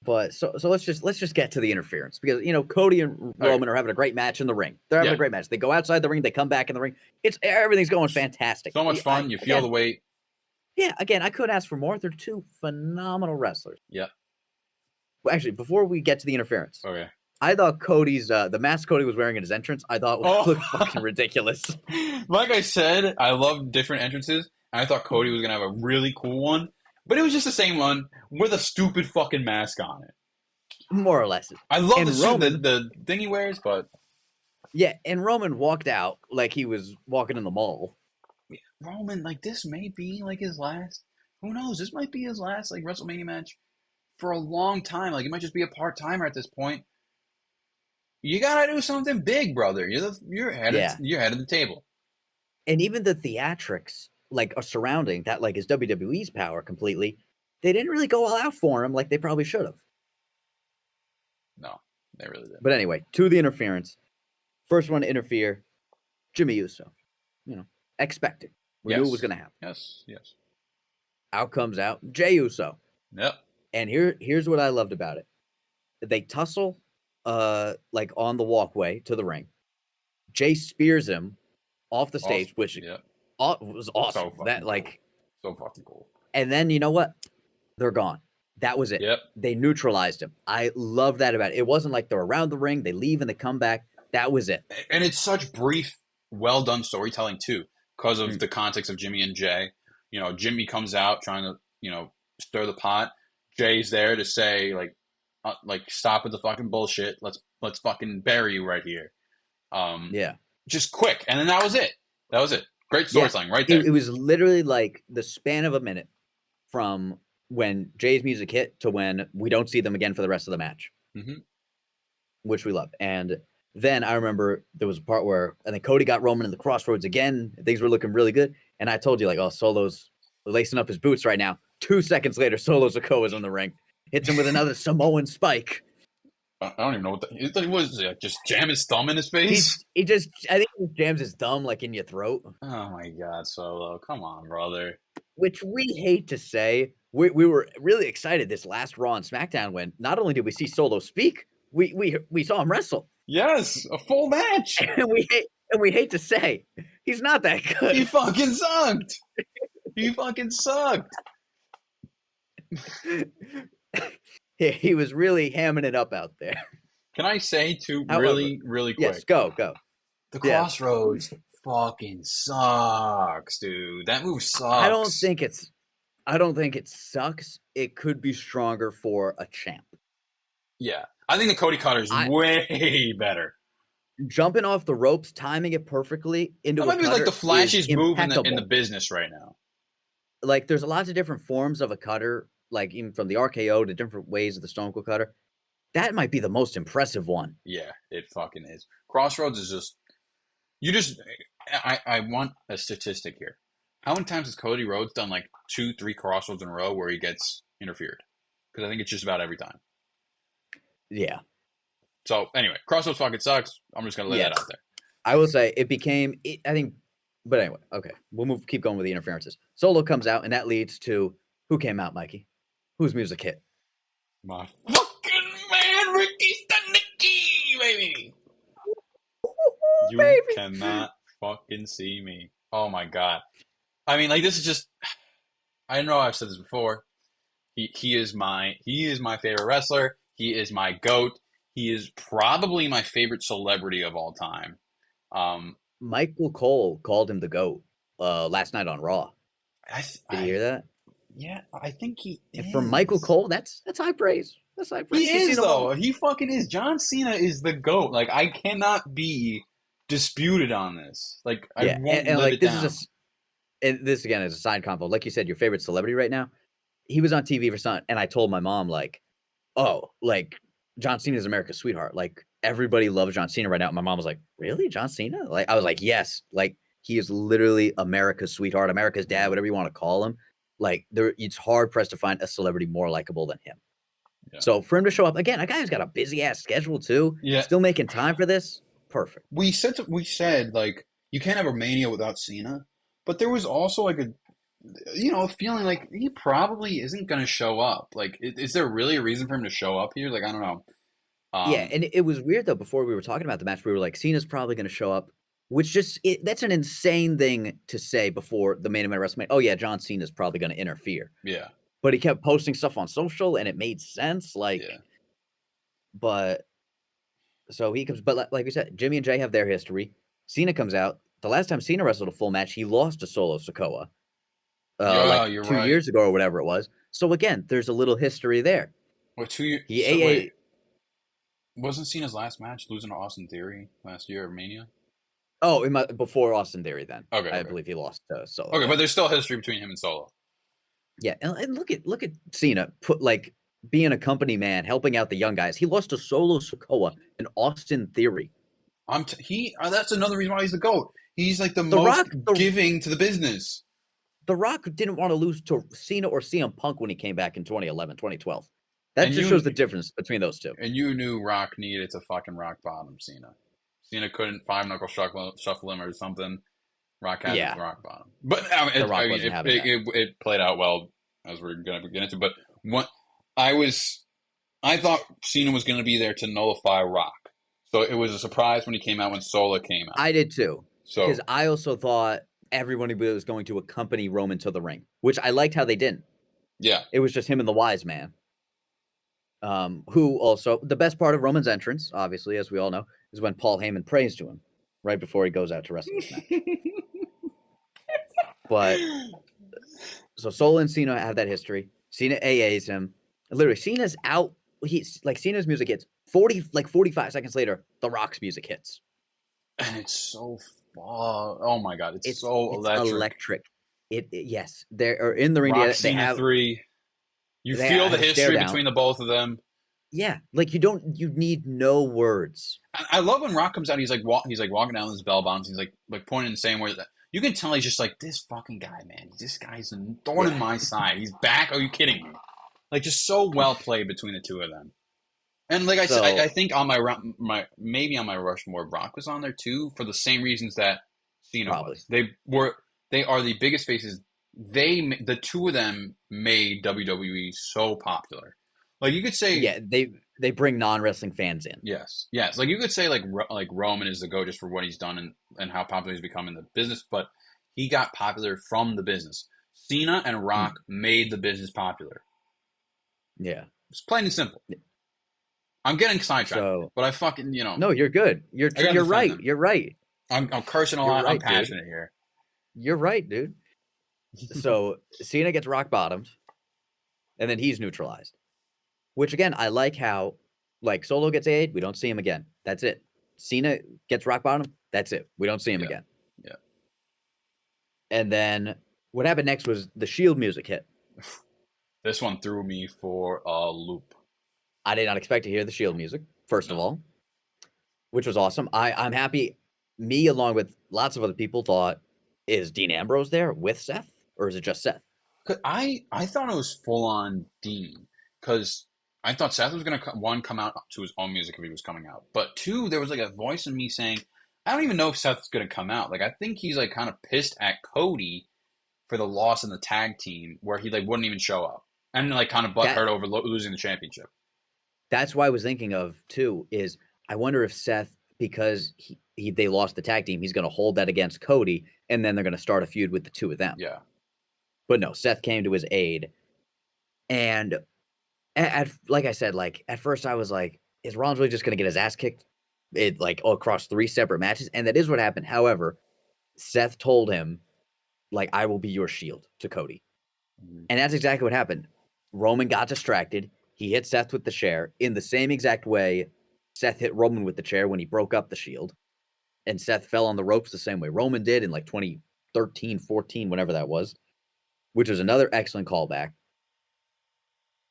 But so let's just get to the interference, because Cody and Roman are having a great match in the ring. They're having a great match. They go outside the ring, they come back in the ring. Everything's going fantastic. So much fun. You feel the weight. Yeah, again, I couldn't ask for more. They're two phenomenal wrestlers. Yeah. Well, actually, before we get to the interference, I thought Cody's the mask Cody was wearing in his entrance, I thought looked fucking ridiculous. Like I said, I love different entrances. And I thought Cody was gonna have a really cool one. But it was just the same one with a stupid fucking mask on it. More or less. I love the suit, the thing he wears, but... Yeah, and Roman walked out like he was walking in the mall. Roman, like, this may be, like, his last... Who knows? This might be his last, like, WrestleMania match for a long time. Like, he might just be a part-timer at this point. You gotta do something big, brother. You're head of the table. And even the theatrics... like surrounding that, like, is WWE's power completely. They didn't really go all out for him like they probably should have. No, they really didn't. But anyway, to the interference. First one to interfere, Jimmy Uso. Expected. We knew it was going to happen. Yes. Out comes out Jey Uso. Yep. And here's what I loved about it. They tussle, like on the walkway to the ring. Jey spears him off the stage, which. Yep. It was awesome. So fucking cool. And then, you know what? They're gone. That was it. Yep. They neutralized him. I love that about it. It wasn't like they're around the ring, they leave and they come back. That was it. And it's such brief, well done storytelling too, because of the context of Jimmy and Jey. Jimmy comes out trying to, stir the pot. Jay's there to say like stop with the fucking bullshit. Let's fucking bury you right here. Just quick. And then that was it. Great storytelling right there. It was literally like the span of a minute from when Jay's music hit to when we don't see them again for the rest of the match, which we love. And then I remember there was a part where I think Cody got Roman in the crossroads again. Things were looking really good. And I told you, like, Solo's lacing up his boots right now. 2 seconds later, Solo Sikoa's in the ring. Hits him with another Samoan spike. I don't even know what he was. Just jam his thumb in his face. I think he jams his thumb like in your throat. Oh my God, Solo! Come on, brother. Which we hate to say. We were really excited this last Raw and SmackDown when not only did we see Solo speak, we saw him wrestle. Yes, a full match. And we hate to say he's not that good. He fucking sucked. He was really hamming it up out there. Can I say too, really quick? Yes, go. The Crossroads fucking sucks, dude. That move sucks. I don't think it sucks. It could be stronger for a champ. Yeah, I think the Cody Cutter is way better. Jumping off the ropes, timing it perfectly into that might be like the flashiest move in the business right now. Like, there's lots of different forms of a cutter. Like, even from the RKO to different ways of the Stone Cold Cutter. That might be the most impressive one. Yeah, it fucking is. Crossroads is I want a statistic here. How many times has Cody Rhodes done like 2-3 Crossroads in a row where he gets interfered? Because I think it's just about every time. Yeah. So, anyway, Crossroads fucking sucks. I'm just going to lay that out there. I will say but anyway, okay. We'll keep going with the interferences. Solo comes out, and that leads to who came out, Mikey? Whose music hit? My fucking man, Ricky Stanicki, baby. You cannot fucking see me. Oh my God. I mean, like, this is just, I know I've said this before. He is my favorite wrestler. He is my GOAT. He is probably my favorite celebrity of all time. Michael Cole called him the GOAT last night on Raw. Did you hear that? Yeah, I think he is. For Michael Cole, that's high praise. That's high praise. He is, though. He fucking is. John Cena is the GOAT. Like, I cannot be disputed on this. Like, I won't live it down. This, again, is a side convo. Like you said, your favorite celebrity right now, he was on TV for something, and I told my mom, like, John Cena is America's sweetheart. Like, everybody loves John Cena right now. And my mom was like, really? John Cena? Like, I was like, yes. Like, he is literally America's sweetheart, America's dad, whatever you want to call him. Like, it's hard pressed to find a celebrity more likable than him. Yeah. So for him to show up again, a guy who's got a busy ass schedule too, still making time for this, perfect. We said like, you can't have a Mania without Cena, but there was also like feeling like he probably isn't going to show up. Like, is there really a reason for him to show up here? Like, I don't know. Yeah, and it was weird though. Before we were talking about the match, we were like, Cena's probably going to show up, which that's an insane thing to say before the main event of WrestleMania. Oh yeah, John Cena's probably going to interfere. Yeah. But he kept posting stuff on social, and it made sense. Like, Yeah. but so he comes. But like we said, Jimmy and Jay have their history. Cena comes out. The last time Cena wrestled a full match, he lost to Solo Sikoa, Yeah, like you're 2 years ago or whatever it was. So again, there's a little history there. Wait, 2 years. Wait, wasn't Cena's last match losing to Austin Theory last year at Mania? Oh, before Austin Theory, then. Okay, I believe he lost to Solo. Okay, but there's still history between him and Solo. Yeah, and look at Cena being a company man, helping out the young guys. He lost to Solo Sikoa and Austin Theory. That's another reason why he's the GOAT. He's like the most giving to the business. The Rock didn't want to lose to Cena or CM Punk when he came back in 2011, 2012. That just shows the difference between those two. And you knew Rock needed to fucking rock bottom Cena. Cena couldn't five-knuckle shuffle him or something. Rock had his rock bottom. But it played out well, as we're going to get into. But I thought Cena was going to be there to nullify Rock. So it was a surprise when he came out, when Solo came out. I did too. Because I also thought everyone was going to accompany Roman to the ring, which I liked how they didn't. Yeah. It was just him and the wise man. Who also, the best part of Roman's entrance, obviously, as we all know, is when Paul Heyman prays to him right before he goes out to wrestle this match. But, so Solo and Cena have that history. Cena AAs him. Literally, Cena's out. Cena's music hits. 45 seconds later, The Rock's music hits. And it's so oh my god, it's so electric. Yes, they're in the ring. Rock, Cena 3. You feel the history between the both of them. Yeah, like you need no words. I love when Rock comes out. He's like walking down this bell bombs. He's like pointing and saying where you can tell he's just like, this fucking guy, man. This guy's a thorn in my side. He's back. Are you kidding me? Like, just so well played between the two of them. And like I said, I think on maybe on my Rushmore, Brock was on there too for the same reasons that Cena was. They are the biggest faces. The two of them made WWE so popular. Like, you could say, they bring non-wrestling fans in. Yes. Like, you could say like Roman is the GOAT just for what he's done and how popular he's become in the business, but he got popular from the business. Cena and Rock made the business popular. Yeah, it's plain and simple. I'm getting sidetracked, but I fucking No, you're good. You're right. Them. You're right. I'm cursing a lot. Right, I'm passionate here. You're right, dude. So Cena gets rock bottomed, and then he's neutralized. Which again, I like how, like, Solo gets AA'd, we don't see him again. That's it. Cena gets rock bottom. That's it. We don't see him again. Yeah. And then what happened next was the Shield music hit. This one threw me for a loop. I did not expect to hear the Shield music, first of all, which was awesome. I'm happy. Me, along with lots of other people, thought, is Dean Ambrose there with Seth, or is it just Seth? I thought it was full on Dean, because I thought Seth was going to, one, come out to his own music if he was coming out. But two, there was like a voice in me saying, I don't even know if Seth's going to come out. Like, I think he's like kind of pissed at Cody for the loss in the tag team, where he like wouldn't even show up. And like kind of butthurt over losing the championship. That's why I was thinking of, too, is I wonder if Seth, because they lost the tag team, he's going to hold that against Cody, and then they're going to start a feud with the two of them. Yeah. But no, Seth came to his aid. And like I said, like, at first I was like, is Rollins really just going to get his ass kicked across 3 separate matches? And that is what happened. However, Seth told him, like, I will be your shield to Cody. Mm-hmm. And that's exactly what happened. Roman got distracted. He hit Seth with the chair in the same exact way Seth hit Roman with the chair when he broke up the Shield. And Seth fell on the ropes the same way Roman did in like 2013, 14, whenever that was, which was another excellent callback.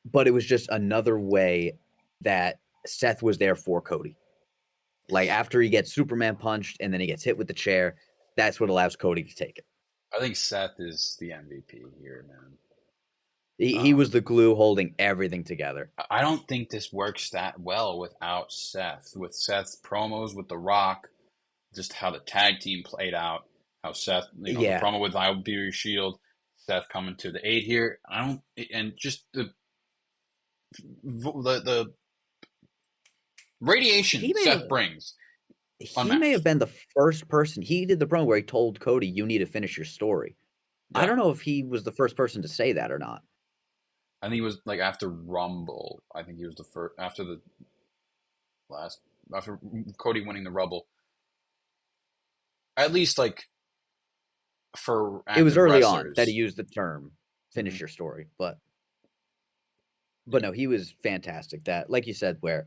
But it was just another way that Seth was there for Cody. Like, after he gets Superman punched and then he gets hit with the chair, that's what allows Cody to take it. I think Seth is the MVP here, man. He was the glue holding everything together. I don't think this works that well without Seth. With Seth's promos with The Rock, just how the tag team played out, how Seth, the promo with I Will Be Your Shield. Seth coming to the aid here. And just the radiation Seth brings. He may have been the first person. He did the promo where he told Cody, "You need to finish your story." Yeah. I don't know if he was the first person to say that or not. I think he was like after Rumble. I think he was the first after Cody winning the Rumble. At least like for it was early wrestlers. On that he used the term "finish your story," but no, he was fantastic. That, like you said, where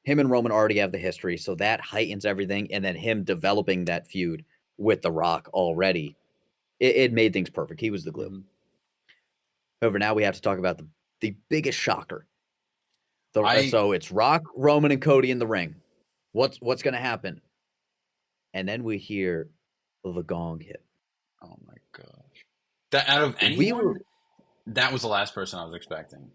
him and Roman already have the history, so that heightens everything, and then him developing that feud with The Rock already, it made things perfect. He was the glue. However, now we have to talk about the biggest shocker. So it's Rock, Roman, and Cody in the ring. What's going to happen? And then we hear the gong hit. Oh my gosh! That out of anyone, that was the last person I was expecting.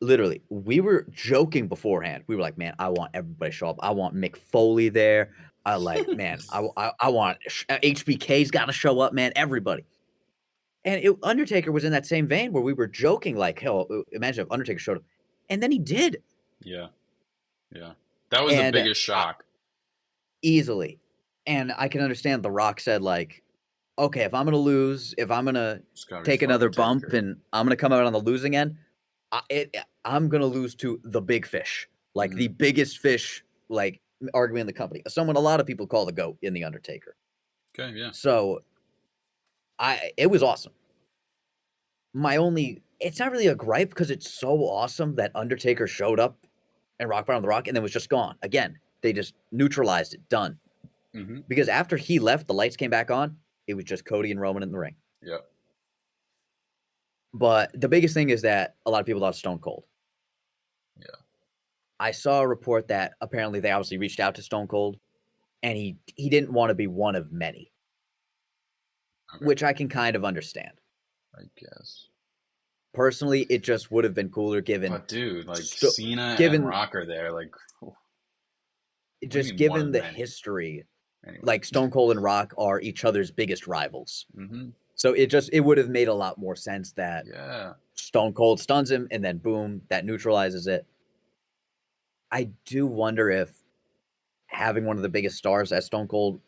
Literally, we were joking beforehand. We were like, "Man, I want everybody to show up. I want Mick Foley there. I want HBK's got to show up, man. Everybody." And Undertaker was in that same vein where we were joking, like, hell, imagine if Undertaker showed up. And then he did. Yeah. That was the biggest shock. Easily. And I can understand The Rock said, like, okay, if I'm going to lose, if I'm going to take another bump and I'm going to come out on the losing end, I'm going to lose to the big fish. Like, the biggest fish, like, arguably in the company. Someone a lot of people call the GOAT in The Undertaker. Okay, yeah. So, it was awesome. It's not really a gripe because it's so awesome that Undertaker showed up and Rock Bottom the Rock and then was just gone. Again, they just neutralized it. Done. Because after he left, the lights came back on. It was just Cody and Roman in the ring. Yep. But the biggest thing is that a lot of people thought Stone Cold. Yeah. I saw a report that apparently they obviously reached out to Stone Cold and he didn't want to be one of many. Okay. Which I can kind of understand. I guess. Personally, it just would have been cooler given. But dude, like Cena and Rock are there, like just given the history, anyway. Like Stone Cold and Rock are each other's biggest rivals. So it would have made a lot more sense that Stone Cold stuns him and then boom, that neutralizes it. I do wonder if having one of the biggest stars as Stone Cold,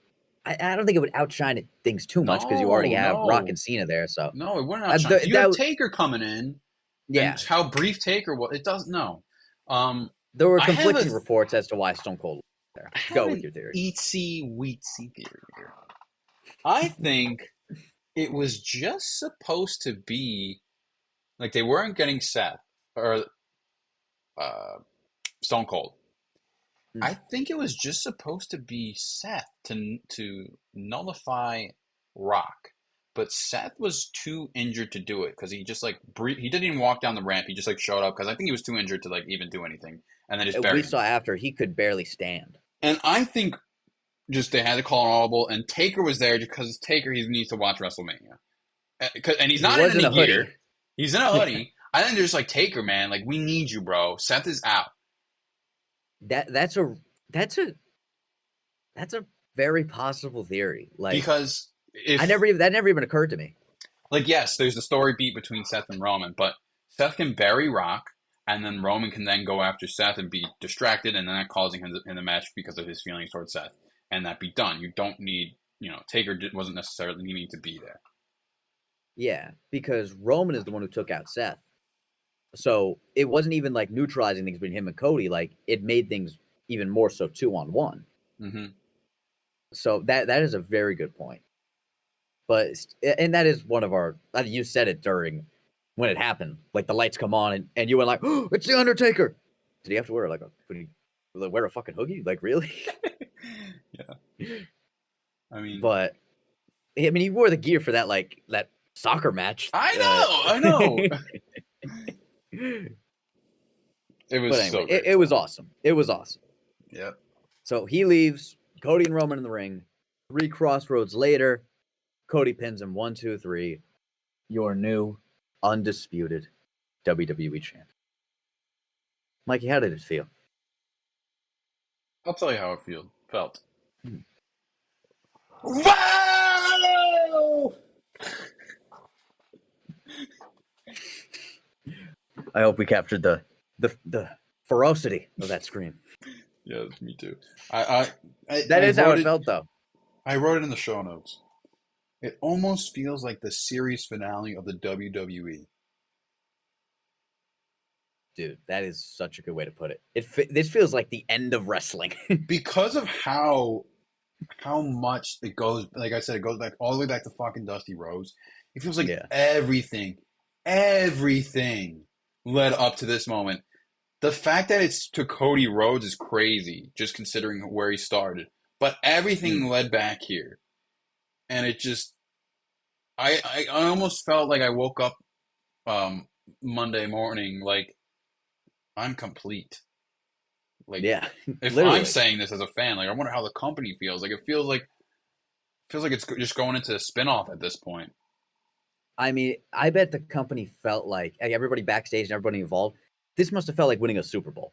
I don't think it would outshine things too much because you already have Rock and Cena there. So no, it wouldn't outshine. You have Taker coming in. Yeah, and how brief Taker was. It doesn't. No. There were conflicting reports as to why Stone Cold was there. Go with your theory. Weetsy theory here. I think it was just supposed to be like they weren't getting Seth or Stone Cold. I think it was just supposed to be Seth to nullify Rock, but Seth was too injured to do it because he just like he didn't even walk down the ramp. He just like showed up because I think he was too injured to like even do anything, and then just buried. We saw after he could barely stand, and I think just they had to call an audible, and Taker was there because Taker he needs to watch WrestleMania, and he's not in any gear. He's in a hoodie. I think they're just like Taker, man. Like we need you, bro. Seth is out. That's a very possible theory. Like because that never even occurred to me. Like yes, there's the story beat between Seth and Roman, but Seth can bury Rock, and then Roman can then go after Seth and be distracted, and then that causing him in the match because of his feelings towards Seth, and that be done. You don't need Taker wasn't necessarily needing to be there. Yeah, because Roman is the one who took out Seth. So it wasn't even like neutralizing things between him and Cody. Like it made things even more so 2-on-1. So that is a very good point. And that is one of our. You said it during when it happened. Like the lights come on and you went like, "Oh, it's the Undertaker." Did he have to wear wear a fucking hoodie? Like really? Yeah. I mean, he wore the gear for that that soccer match. I know. It was anyway, it was awesome. It was awesome. Yep. So he leaves, Cody and Roman in the ring. 3 crossroads later, Cody pins him 1, 2, 3. Your new, undisputed WWE champ. Mikey, how did it feel? I'll tell you how it felt. Wow! I hope we captured the ferocity of that scream. Yeah, me too. That is how it felt, though. I wrote it in the show notes. It almost feels like the series finale of the WWE. Dude, that is such a good way to put it. This feels like the end of wrestling. Because of how much it goes, like I said, it goes back all the way back to fucking Dusty Rhodes. It feels like everything led up to this moment. The fact that it's to Cody Rhodes is crazy, just considering where he started. But everything led back here. And it just, I almost felt like I woke up Monday morning like, I'm complete. Like, if literally. I'm saying this as a fan, like, I wonder how the company feels. Like, it feels like it's just going into a spinoff at this point. I mean, I bet the company felt like everybody backstage and everybody involved. This must have felt like winning a Super Bowl.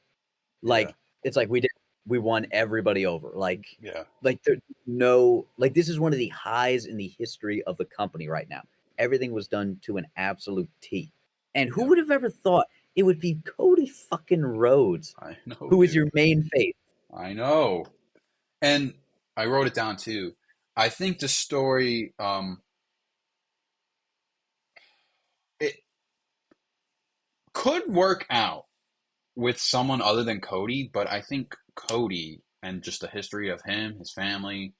Like it's like we won everybody over. Like there's this is one of the highs in the history of the company right now. Everything was done to an absolute T. And who would have ever thought it would be Cody fucking Rhodes, I know, who is your main face? I know. And I wrote it down too. I think the story, it could work out with someone other than Cody, but I think Cody and just the history of him, his family,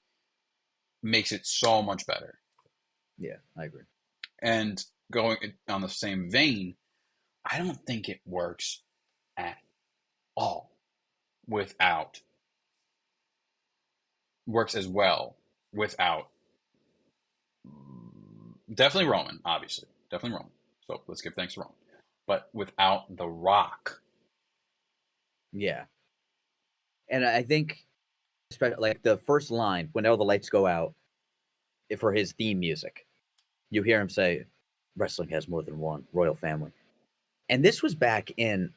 makes it so much better. Yeah, I agree. And going on the same vein, I don't think it works at all works as well without definitely Roman, obviously. Definitely Roman. So let's give thanks to Roman. But without The Rock. Yeah. And I think, especially like the first line, when all the lights go out for his theme music, you hear him say, wrestling has more than one royal family. And this was back in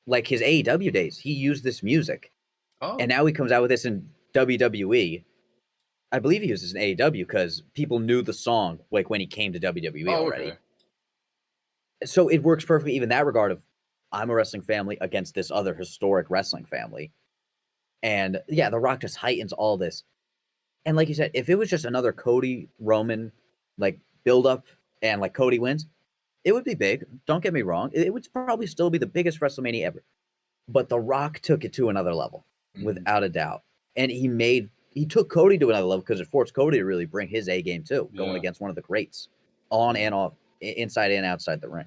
like his AEW days. He used this music. Oh. And now he comes out with this in WWE. I believe he uses this in AEW because people knew the song like when he came to WWE already. Okay. So it works perfectly even in that regard of I'm a wrestling family against this other historic wrestling family. And yeah, The Rock just heightens all this. And like you said, if it was just another Cody Roman like build up and like Cody wins, it would be big. Don't get me wrong. It would probably still be the biggest WrestleMania ever. But The Rock took it to another level, without a doubt. And he took Cody to another level because it forced Cody to really bring his A game too, going against one of the greats, on and off, inside and outside the ring.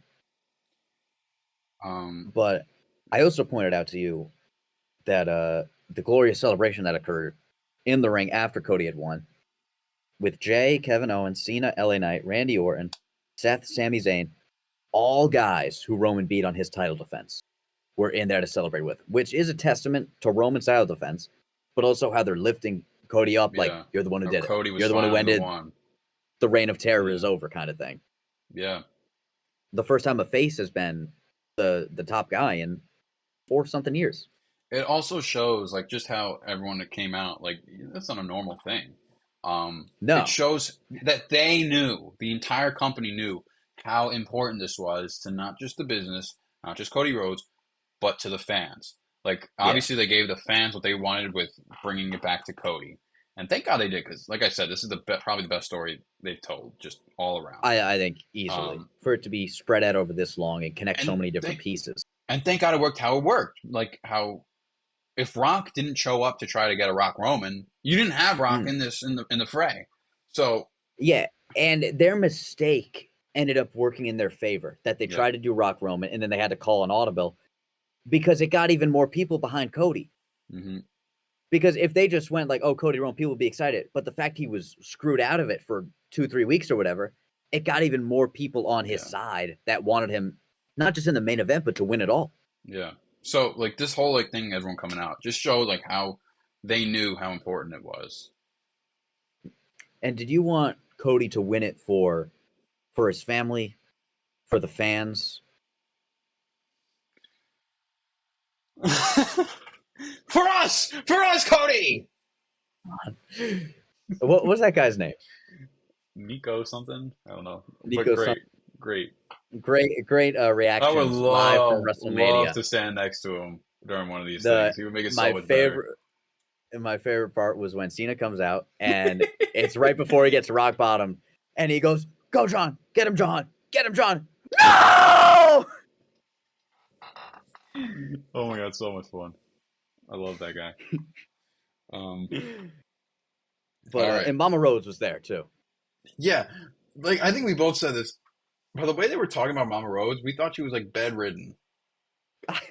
But I also pointed out to you that the glorious celebration that occurred in the ring after Cody had won, with Jay, Kevin Owens, Cena, LA Knight, Randy Orton, Seth, Sami Zayn, all guys who Roman beat on his title defense were in there to celebrate with, which is a testament to Roman's title defense, but also how they're lifting Cody up like, you're the one who did it. You're the one who ended the reign of terror is over kind of thing. Yeah. The first time a face has been the top guy in 4-something years. It also shows like just how everyone that came out, like that's not a normal thing. No. It shows that they knew, the entire company knew how important this was to not just the business, not just Cody Rhodes, but to the fans. Like, obviously they gave the fans what they wanted with bringing it back to Cody. And thank God they did, because like I said, this is probably the best story they've told, just all around. I think easily. For it to be spread out over this long and connect so many different pieces. And thank God it worked how it worked. Like how, if Rock didn't show up to try to get a Rock Roman, you didn't have Rock in the fray. So yeah, and their mistake ended up working in their favor, that they tried to do Rock Roman and then they had to call an audible because it got even more people behind Cody. Mm-hmm. Because if they just went like, oh, Cody Roman, people would be excited. But the fact he was screwed out of it for 2-3 weeks or whatever, it got even more people on his side that wanted him not just in the main event, but to win it all. Yeah. So like this whole like thing, everyone coming out just showed like how they knew how important it was. And did you want Cody to win it for his family, for the fans? For us, Cody. What was that guy's name? Nico something? I don't know. Nico but great. Great I would reactions live from love WrestleMania. to stand next to him during one of these The things. He would make it so my much better. favorite part was when Cena comes out and it's right before he gets to rock bottom and he goes, "Go, John! Get him, John! Get him, John! No!" Oh my god, so much fun. I love that guy. Um, But all right. and Mama Rose was there too. Yeah, like I think we both said this. By the way they were talking about Mama Rose, we thought she was like bedridden.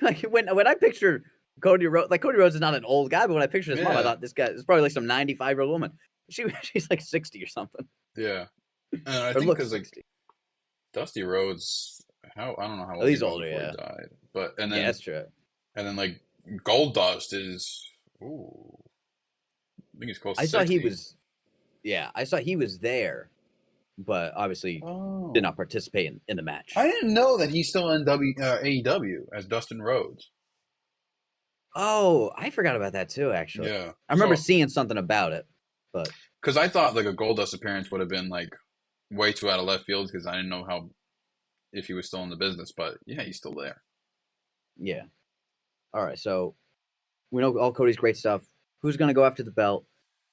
When I pictured Cody Rhodes, like Cody Rhodes is not an old guy, but when I pictured his mom, I Yeah, thought this guy is probably like some 95-year-old woman. She's like 60 or something, yeah. And I or think looks because like 60. Dusty Rhodes, how I don't know how Oh, old he he's was older, before he yeah. died, but Yeah, that's true. and then like Gold Dust is, ooh, I think he's close to I saw he 60. was, yeah, I saw he was there, but obviously did Oh, not participate in the I match. didn't know that he's still in AEW as Dustin Rhodes. Oh, I forgot about that too, actually. Yeah, I remember so seeing something about it, but because I thought like a Goldust appearance would have been like way too out of left field because I didn't know how if he was still in the business, but yeah, he's still there. yeah. All right, so we know all Cody's great stuff. Who's going to go after the belt?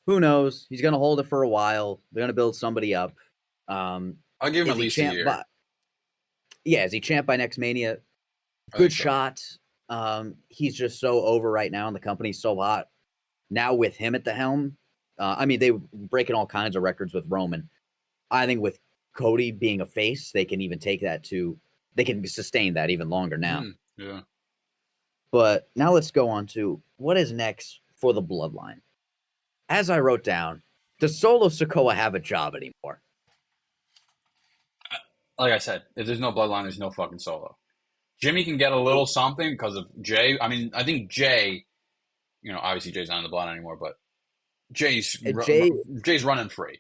Who knows? He's going to hold it for a while. They're going to build somebody up. I'll give him Is at he least a champ year. by? Yeah, is he champ by next Mania? I Good think so. shot. He's just so over right now, and the company's so hot now with him at the helm. I mean, they were breaking all kinds of records with Roman. I think with Cody being a face, they can even take that to. They can sustain that even longer now. Yeah. But now let's go on to what is next for the Bloodline. As I wrote down, does Solo Sikoa have a job anymore? Like I said, if there's no bloodline, there's no fucking Solo. Jimmy can get a little something because of Jay. I mean, I think Jay, obviously Jay's not in the bloodline anymore, but Jay's Jay, Jay's running free.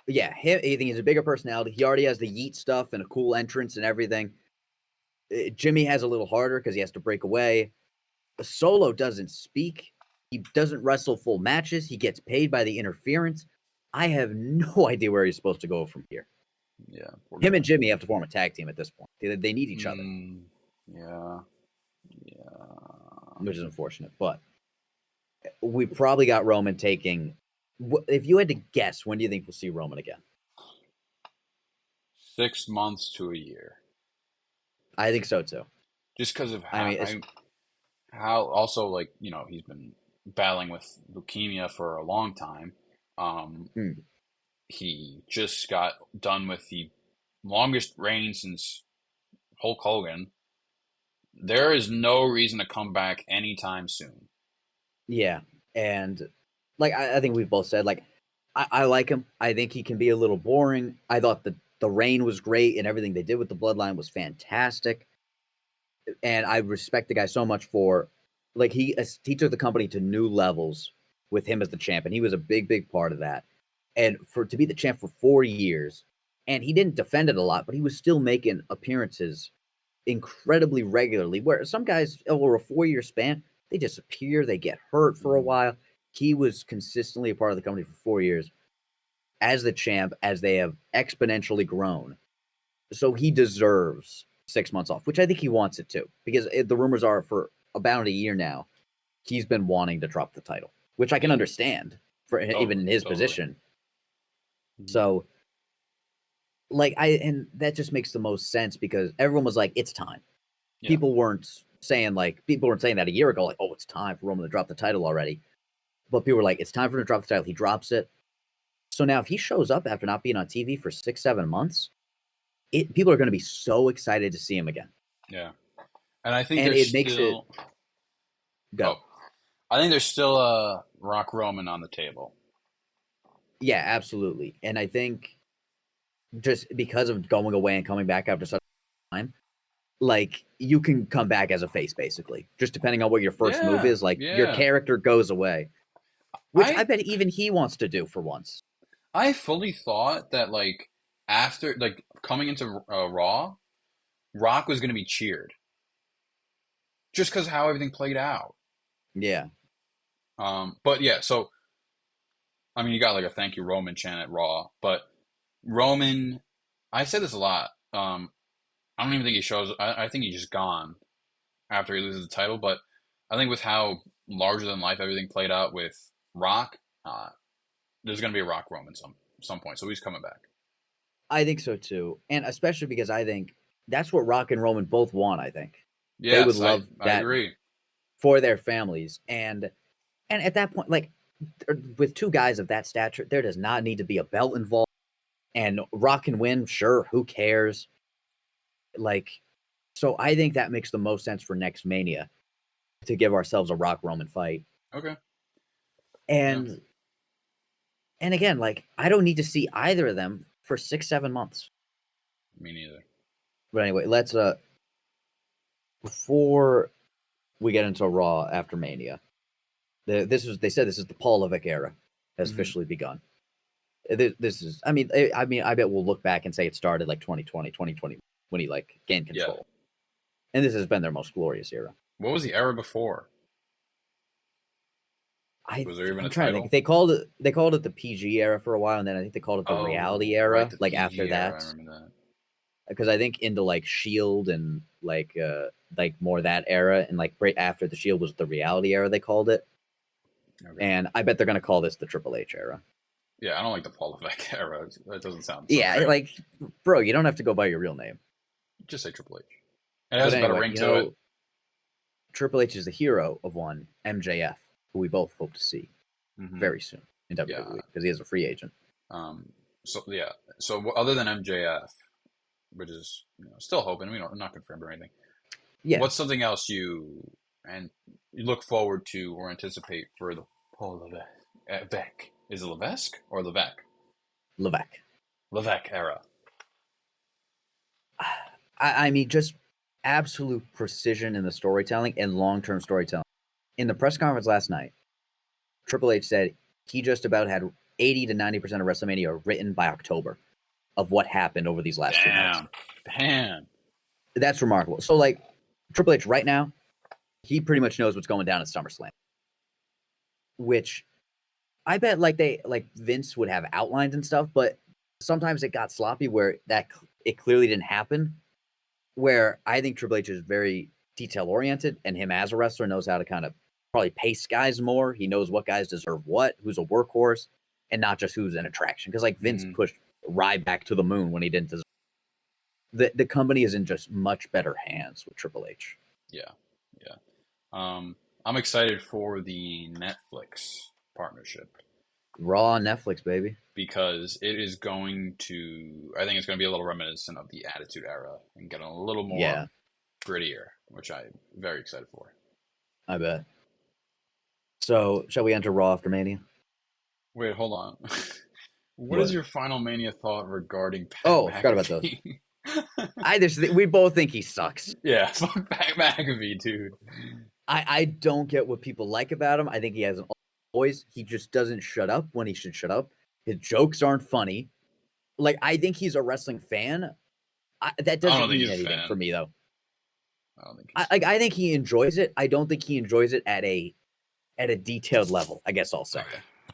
yeah, I think he's a bigger personality. He already has the yeet stuff and a cool entrance and everything. Jimmy has a little harder because he has to break away. Solo doesn't speak. He doesn't wrestle full matches. He gets paid by the interference. I have no idea where he's supposed to go from here. Yeah, poor Him guy. and Jimmy have to form a tag team at this point. They need each other, Yeah, yeah. which is unfortunate. But we probably got Roman taking. If you had to guess, when do you think we'll see Roman again? 6 months to a year. I think so too. Just because of I how mean, how also like he's been battling with leukemia for a long time. hmm, He just got done with the longest reign since Hulk Hogan. There is no reason to come back anytime soon. yeah, and like I think we've both said, like I like him. I think he can be a little boring. I thought the reign was great and everything they did with the Bloodline was fantastic. And I respect the guy so much for like he took the company to new levels with him as the champ, and he was a big part of that. And for to be the champ for 4 years, and he didn't defend it a lot, but he was still making appearances incredibly regularly. Where some guys over a 4 year span, they disappear, they get hurt for a while. He was consistently a part of the company for 4 years as the champ, as they have exponentially grown. So he deserves 6 months off, which I think he wants it too, because the rumors are for about a year now, he's been wanting to drop the title, which I can Yeah, understand for even totally, in his totally. position. So, like, and that just makes the most sense because everyone was like, it's time. Yeah, People weren't saying that a year ago, like, oh, it's time for Roman to drop the title already. But people were like, it's time for him to drop the title. He drops it. So now if he shows up after not being on TV for 6-7 months, people are going to be so excited to see him again. yeah. And I think And there's it makes it still go. I think there's still a Rock Roman on the table. Yeah, absolutely. And I think just because of going away and coming back after such a time, like you can come back as a face basically, just depending on what your first move Yeah, is. Like your yeah. character goes away, which I I bet even he wants to do for once. I fully thought that like after like coming into Raw, Rock was going to be cheered just because how everything played out. Yeah, But yeah, so I mean, you got like a thank you Roman chant at Raw, but Roman, I said this a lot. I don't even think he shows. I think he's just gone after he loses the title. But I think with how larger than life everything played out with Rock, there's going to be a Rock Roman some point. So he's coming back. I think so too, and especially because I think that's what Rock and Roman both want. I think they would love I agree. for their families, and at that point, like with two guys of that stature, there does not need to be a belt involved. And Rock can win, sure. Who cares? Like, so I think that makes the most sense for next Mania to give ourselves a Rock Roman fight. Okay. And again, like I don't need to see either of them for 6-7 months. Me neither. But anyway, let's before we get into Raw after Mania, they said this is the Paul Levesque era has officially begun. This is, I mean, I bet we'll look back and say it started like 2020 when he like gained control. And this has been their most glorious era. What was the era before? Was there even a title? To think. They called it the PG era for a while, and then I think they called it the reality era. Right, like PG after that, I remember that. Because I think into like Shield and like more that era, and like right after the Shield was the reality era. They called it, and I bet they're gonna call this the Triple H era. Yeah, I don't like the Paul Levesque era. That doesn't sound. So like, bro, you don't have to go by your real name. Just say Triple H. It has a better ring to it. Triple H is the hero of one, MJF, who we both hope to see very soon in WWE because he is a free agent. So other than MJF, which is still hoping, we're not confirmed or anything. Yeah. What's something else you look forward to or anticipate for the Paul Levesque? Is it Levesque or Levesque? Levesque. Levesque era. I mean, just absolute precision in the storytelling and long-term storytelling. In the press conference last night, Triple H said he just about had 80 to 90% of WrestleMania written by October of what happened over these last 2 months. Damn. That's remarkable. So, like, Triple H right now, he pretty much knows what's going down at SummerSlam. Which I bet Vince would have outlines and stuff, but sometimes it got sloppy where it clearly didn't happen. Where I think Triple H is very detail-oriented, and him as a wrestler knows how to kind of probably pace guys more. He knows what guys deserve what, who's a workhorse, and not just who's an attraction. Because like Vince pushed Ryback to the moon when he didn't deserve. The company is in just much better hands with Triple H. Yeah. I'm excited for the Netflix partnership. Raw on Netflix, baby. Because I think it's going to be a little reminiscent of the Attitude Era and get a little more grittier, which I'm very excited for. I bet. So, shall we enter Raw after Mania? Wait, hold on. What is your final Mania thought regarding Pat McAfee? I forgot about those. We both think he sucks. Yeah, fuck Pat McAfee, dude. I don't get what people like about him. I think he has an voice. He just doesn't shut up when he should shut up. His jokes aren't funny. Like, I think he's a wrestling fan. That doesn't mean anything for me, though. I think he enjoys it. I don't think he enjoys it at a detailed level, I guess I'll say.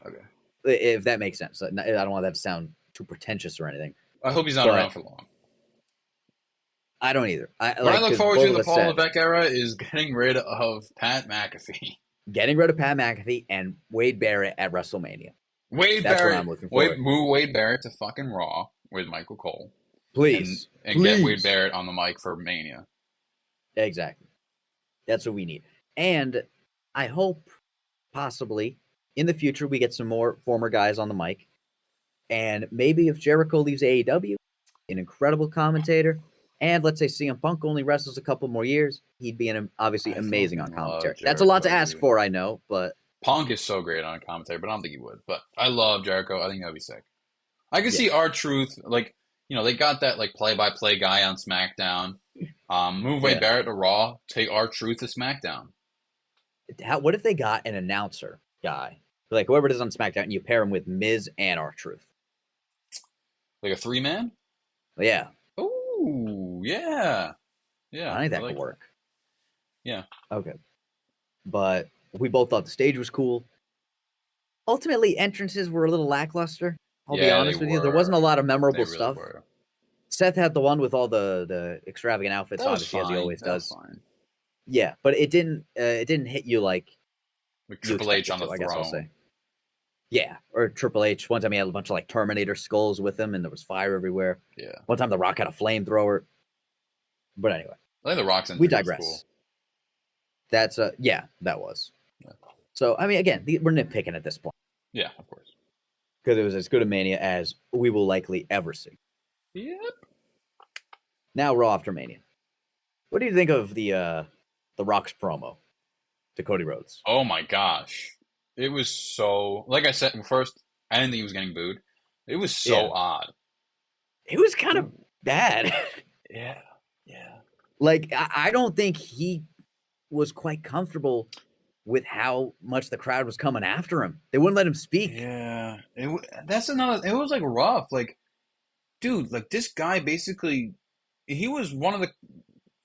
Okay. If that makes sense. I don't want that to sound too pretentious or anything. I hope he's not around for long. I don't either. What I look forward to in the Paul Levesque era is getting rid of Pat McAfee. Getting rid of Pat McAfee and Wade Barrett at WrestleMania. That's what I'm looking for. Move Wade Barrett to fucking Raw with Michael Cole. Please. And get Wade Barrett on the mic for Mania. Exactly. That's what we need. And I hope possibly in the future we get some more former guys on the mic. And maybe if Jericho leaves AEW, an incredible commentator, and let's say CM Punk only wrestles a couple more years, he'd be obviously amazing on commentary. That's a lot to ask for, I know, but Punk is so great on commentary, but I don't think he would. But I love Jericho. I think that'd be sick. I can see R-Truth, they got that play-by-play guy on SmackDown. Move Wade Barrett to Raw, take R-Truth to SmackDown. What if they got an announcer guy, like whoever it is on SmackDown, and you pair him with Miz and R-Truth? Like a 3-man? Yeah. Ooh, yeah. I think that could work. Yeah. Okay. But we both thought the stage was cool. Ultimately, entrances were a little lackluster. I'll be honest with you. There wasn't a lot of memorable stuff. Seth had the one with all the extravagant outfits, obviously, as he always does. Fine. Yeah, but it didn't hit you like Triple H on the throne. I guess I'll say. Yeah, or Triple H. One time he had a bunch of like Terminator skulls with him, and there was fire everywhere. Yeah. One time The Rock had a flamethrower. But anyway, I think The Rock's we digress. Cool. That's that was. Yeah. So I mean, again, we're nitpicking at this point. Yeah, of course. Because it was as good a Mania as we will likely ever see. Yep. Now Raw after Mania. What do you think of the Rock's promo to Cody Rhodes? Oh my gosh. It was so, like I said first, I didn't think he was getting booed. It was so odd. It was kind of bad. Yeah. Like, I don't think he was quite comfortable with how much the crowd was coming after him. They wouldn't let him speak. Yeah. That's another, it was like rough. Like, dude, like this guy basically, he was one of the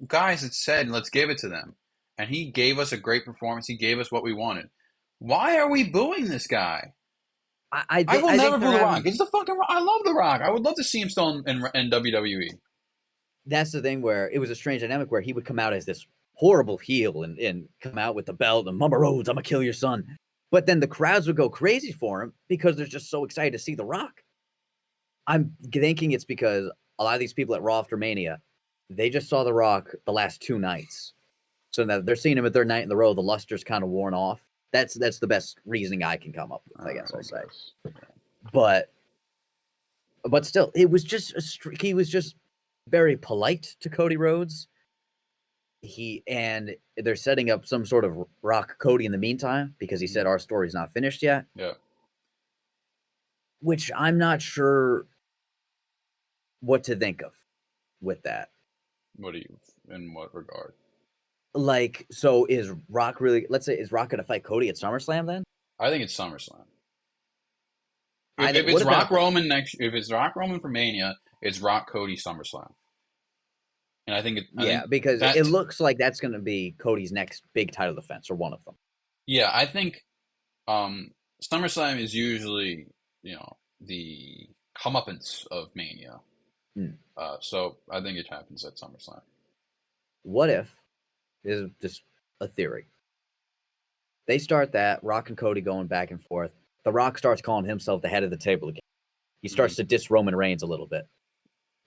guys that said, let's give it to them. And he gave us a great performance. He gave us what we wanted. Why are we booing this guy? I will never boo The Rock. It's the fucking Rock. I love The Rock. I would love to see him still in WWE. That's the thing where it was a strange dynamic where he would come out as this horrible heel and come out with the belt and Mama Rhodes, I'm going to kill your son. But then the crowds would go crazy for him because they're just so excited to see The Rock. I'm thinking it's because a lot of these people at Raw after Mania, they just saw The Rock the last 2 nights. So now they're seeing him at their night in a row. The luster's kind of worn off. That's the best reasoning I can come up with, I guess I'll say. But still, it was just he was just very polite to Cody Rhodes. And they're setting up some sort of Rock Cody in the meantime because he said our story's not finished yet. Yeah. Which I'm not sure what to think of with that. In what regard? Like, so is Rock really, let's say, is Rock going to fight Cody at SummerSlam then? I think it's SummerSlam. If it's Rock Roman if it's Rock Roman for Mania, it's Rock Cody SummerSlam. And I think because it looks like that's going to be Cody's next big title defense, or one of them. Yeah, I think SummerSlam is usually, the comeuppance of Mania. So I think it happens at SummerSlam. What if, this is just a theory, they start that, Rock and Cody going back and forth. The Rock starts calling himself the head of the table again. He starts to diss Roman Reigns a little bit.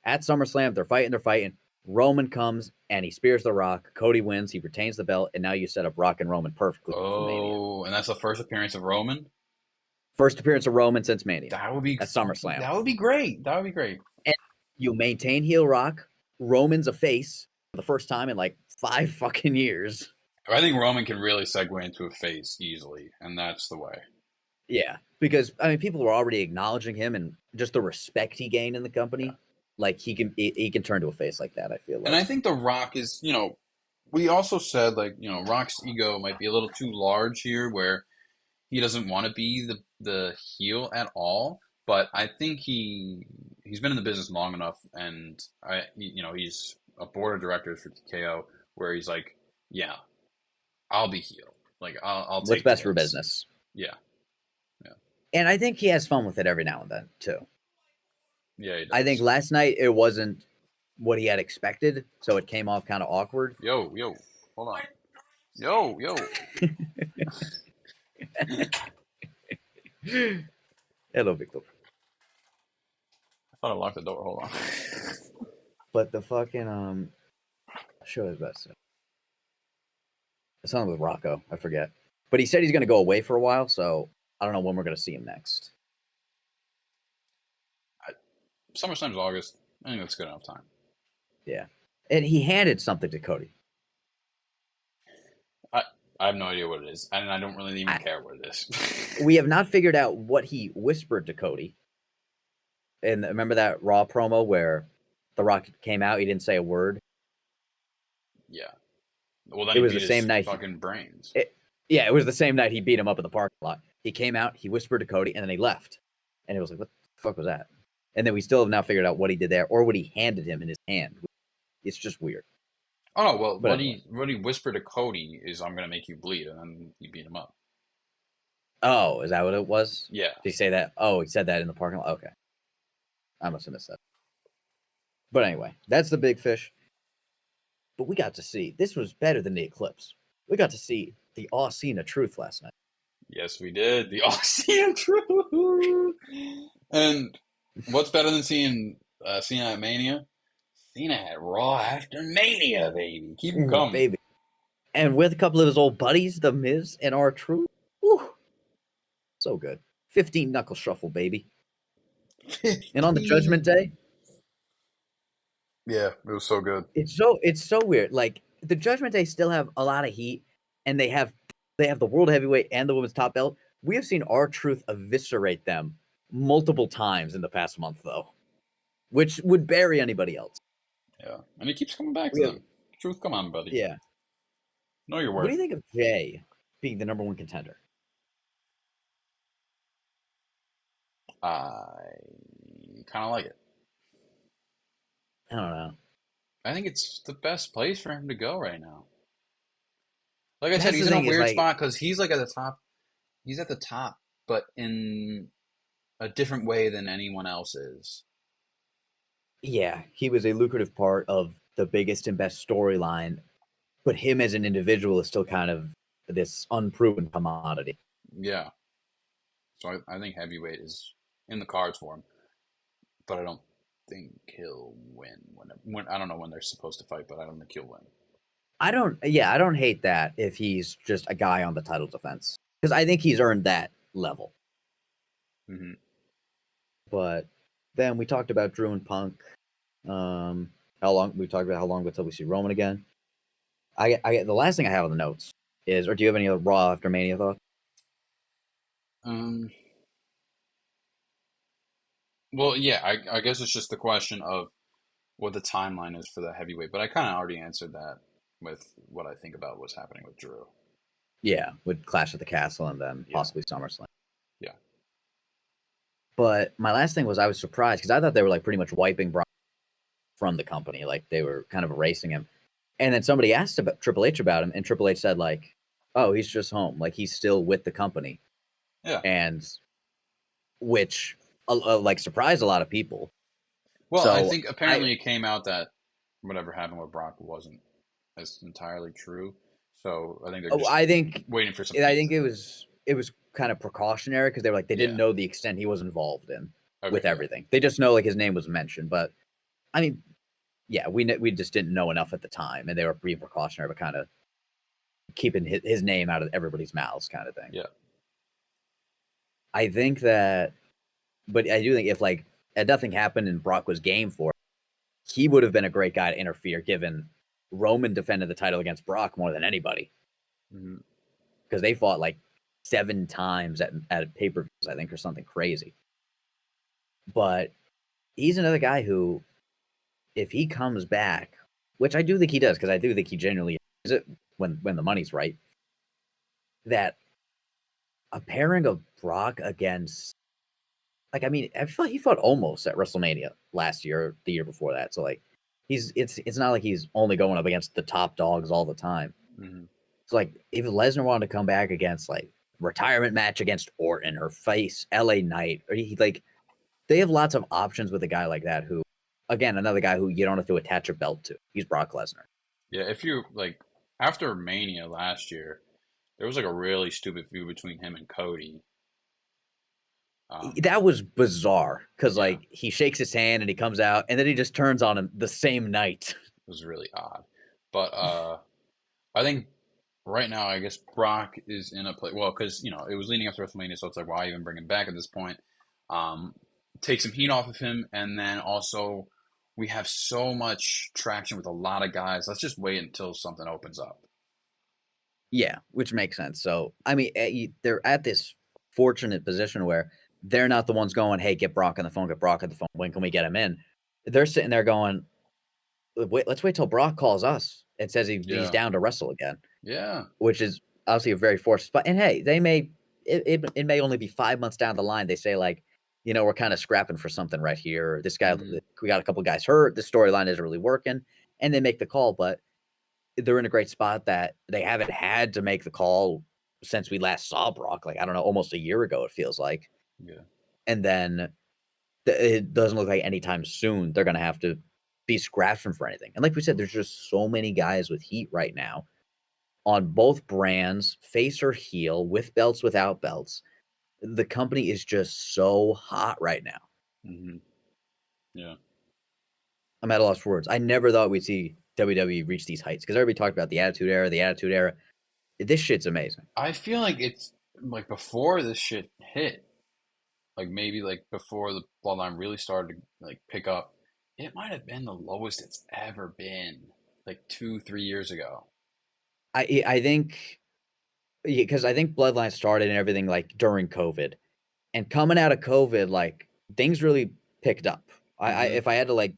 At SummerSlam, they're fighting. Roman comes and he spears The Rock. Cody wins. He retains the belt. And now you set up Rock and Roman perfectly for Mania. Oh, and that's the first appearance of Roman? First appearance of Roman since Mania. That would be at SummerSlam. That would be great. And you maintain heel Rock. Roman's a face for the first time in like 5 fucking years. I think Roman can really segue into a face easily, and that's the way. Yeah, because I mean, people were already acknowledging him and just the respect he gained in the company. Yeah. Like he can turn to a face like that, I feel like. And I think The Rock is, we also said like, Rock's ego might be a little too large here, where he doesn't want to be the heel at all. But I think he's been in the business long enough, and he's a board of directors for TKO, where he's like, yeah, I'll be heel. Like I'll take what's best for business. Yeah. And I think he has fun with it every now and then too. Yeah, he does. I think last night it wasn't what he had expected, so it came off kind of awkward. Yo, hold on. Yo. Hello, Victor. I thought I locked the door. Hold on. But the fucking show his best. It's something with Rocco. I forget. But he said he's going to go away for a while, so I don't know when we're going to see him next. SummerSlam's August. I think that's good enough time. Yeah. And he handed something to Cody. I have no idea what it is. And I don't really even care what it is. We have not figured out what he whispered to Cody. And remember that Raw promo where The Rock came out? He didn't say a word. Yeah. Well, then it was the same night. Fucking brains. It was the same night he beat him up in the parking lot. He came out, he whispered to Cody, and then he left. And it was like, what the fuck was that? And then we still have not figured out what he did there or what he handed him in his hand. It's just weird. Oh, well, what he whispered to Cody is, I'm going to make you bleed, and then he beat him up. Oh, is that what it was? Yeah. Did he say that? Oh, he said that in the parking lot? Okay. I must have missed that. But anyway, that's the big fish. But we got to see, this was better than the Eclipse. We got to see the Cena Truth last night. Yes, we did. The Cena Truth. And what's better than seeing Cena at Mania? Cena at Raw after Mania, baby. Keep him coming. Baby. And with a couple of his old buddies, The Miz and R-Truth. So good. 15 knuckle shuffle, baby. 15. And on the Judgment Day. Yeah, it was so good. It's so weird. Like, the Judgment Day still have a lot of heat, and they have the World Heavyweight and the Women's Top Belt. We have seen R-Truth eviscerate them multiple times in the past month, though, which would bury anybody else. Yeah, and he keeps coming back to them. Truth, come on, buddy. Yeah. Know your worth. What do you think of Jay being the number one contender? I kind of like it. I don't know. I think it's the best place for him to go right now. Like I said, he's in a weird spot because he's like at the top. He's at the top, but in a different way than anyone else is. Yeah, he was a lucrative part of the biggest and best storyline, but him as an individual is still kind of this unproven commodity. Yeah. So I think heavyweight is in the cards for him, but I don't think he'll win. When I don't know when they're supposed to fight, but I don't think he'll win. I don't hate that if he's just a guy on the title defense, because I think he's earned that level. Mm-hmm. But then we talked about Drew and Punk. How long until we see Roman again? I the last thing I have on the notes is, or do you have any other Raw after Mania thoughts? Well, yeah, I guess it's just the question of what the timeline is for the heavyweight, but I kind of already answered that with what I think about what's happening with Drew. Yeah, with Clash at the Castle and then possibly SummerSlam. Yeah. But my last thing was, I was surprised because I thought they were like pretty much wiping Brock from the company, like they were kind of erasing him. And then somebody asked about Triple H about him, and Triple H said like, "Oh, he's just home, like he's still with the company." Yeah. And which like surprised a lot of people. Well, so I think apparently it came out that whatever happened with Brock wasn't as entirely true. So I think they're just waiting for something. I think it was kind of precautionary because they were like they didn't know the extent he was involved in with everything. They just know like his name was mentioned, but I mean, yeah, we just didn't know enough at the time, and they were being precautionary, but kind of keeping his name out of everybody's mouths, kind of thing. Yeah, I think that, but I do think if like nothing happened and Brock was game for it, he would have been a great guy to interfere, given Roman defended the title against Brock more than anybody. Because they fought like 7 times at pay-per-views, I think, or something crazy. But he's another guy who, if he comes back, which I do think he does, because I do think he genuinely is it when the money's right, that a pairing of Brock against, like, I mean, I feel like he fought Almost at WrestleMania last year, or the year before that. So like, it's not like he's only going up against the top dogs all the time. So like, if Lesnar wanted to come back against like retirement match against Orton or face LA Knight, or they have lots of options with a guy like that who, again, another guy who you don't have to attach a belt to. He's Brock Lesnar. Yeah, if you like after Mania last year, there was like a really stupid feud between him and Cody. That was bizarre because like he shakes his hand and he comes out and then he just turns on him the same night. It was really odd, but I think right now I guess Brock is in a place. Well, because it was leading up to WrestleMania, so it's like why even bring him back at this point? Take some heat off of him, and then also we have so much traction with a lot of guys. Let's just wait until something opens up. Yeah, which makes sense. So I mean, they're at this fortunate position where they're not the ones going, "Hey, get Brock on the phone. Get Brock on the phone. When can we get him in?" They're sitting there going, "Wait, let's wait till Brock calls us and says he's down to wrestle again." Yeah, which is obviously a very forced spot. And hey, they may it may only be 5 months down the line. They say like, we're kind of scrapping for something right here. This guy, we got a couple guys hurt. The storyline isn't really working, and they make the call. But they're in a great spot that they haven't had to make the call since we last saw Brock. Like, I don't know, almost a year ago, it feels like. Yeah. And then it doesn't look like anytime soon they're going to have to be scratching for anything. And like we said, there's just so many guys with heat right now on both brands, face or heel, with belts, without belts. The company is just so hot right now. Mm-hmm. Yeah. I'm at a loss for words. I never thought we'd see WWE reach these heights because everybody talked about the Attitude Era, the Attitude Era. This shit's amazing. I feel like it's like before this shit hit, like maybe like before the Bloodline really started to like pick up, it might have been the lowest it's ever been, like 2-3 years ago. I think because I think Bloodline started and everything like during COVID, and coming out of COVID, like things really picked up. I Mm-hmm. if I had to like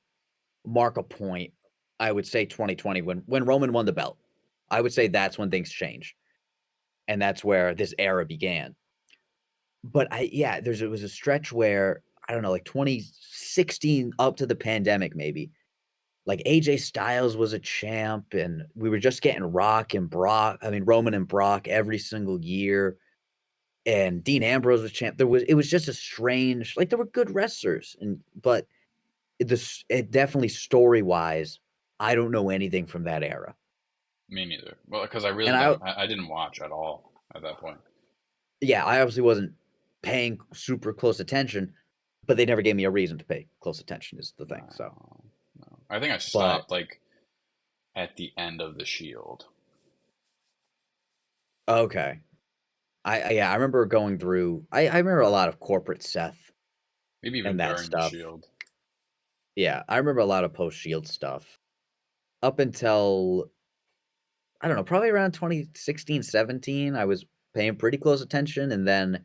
mark a point, I would say 2020 when Roman won the belt. I would say that's when things changed, and that's where this era began. But it was a stretch where I don't know, like 2016 up to the pandemic, maybe. Like AJ Styles was a champ, and we were just getting Roman and Brock every single year, and Dean Ambrose was champ. It was just a strange, like there were good wrestlers, but it definitely story wise, I don't know anything from that era. Me neither. Well, because I really And don't. I didn't watch at all at that point. I obviously wasn't paying super close attention, but they never gave me a reason to pay close attention is the thing. So, No. I think I but stopped like at the end of the Shield. okay. I remember going through. I remember a lot of corporate Seth Maybe even and that during the stuff. Shield. Yeah, I remember a lot of post Shield stuff up until I don't know, probably around 2016, 17. I was paying pretty close attention, and then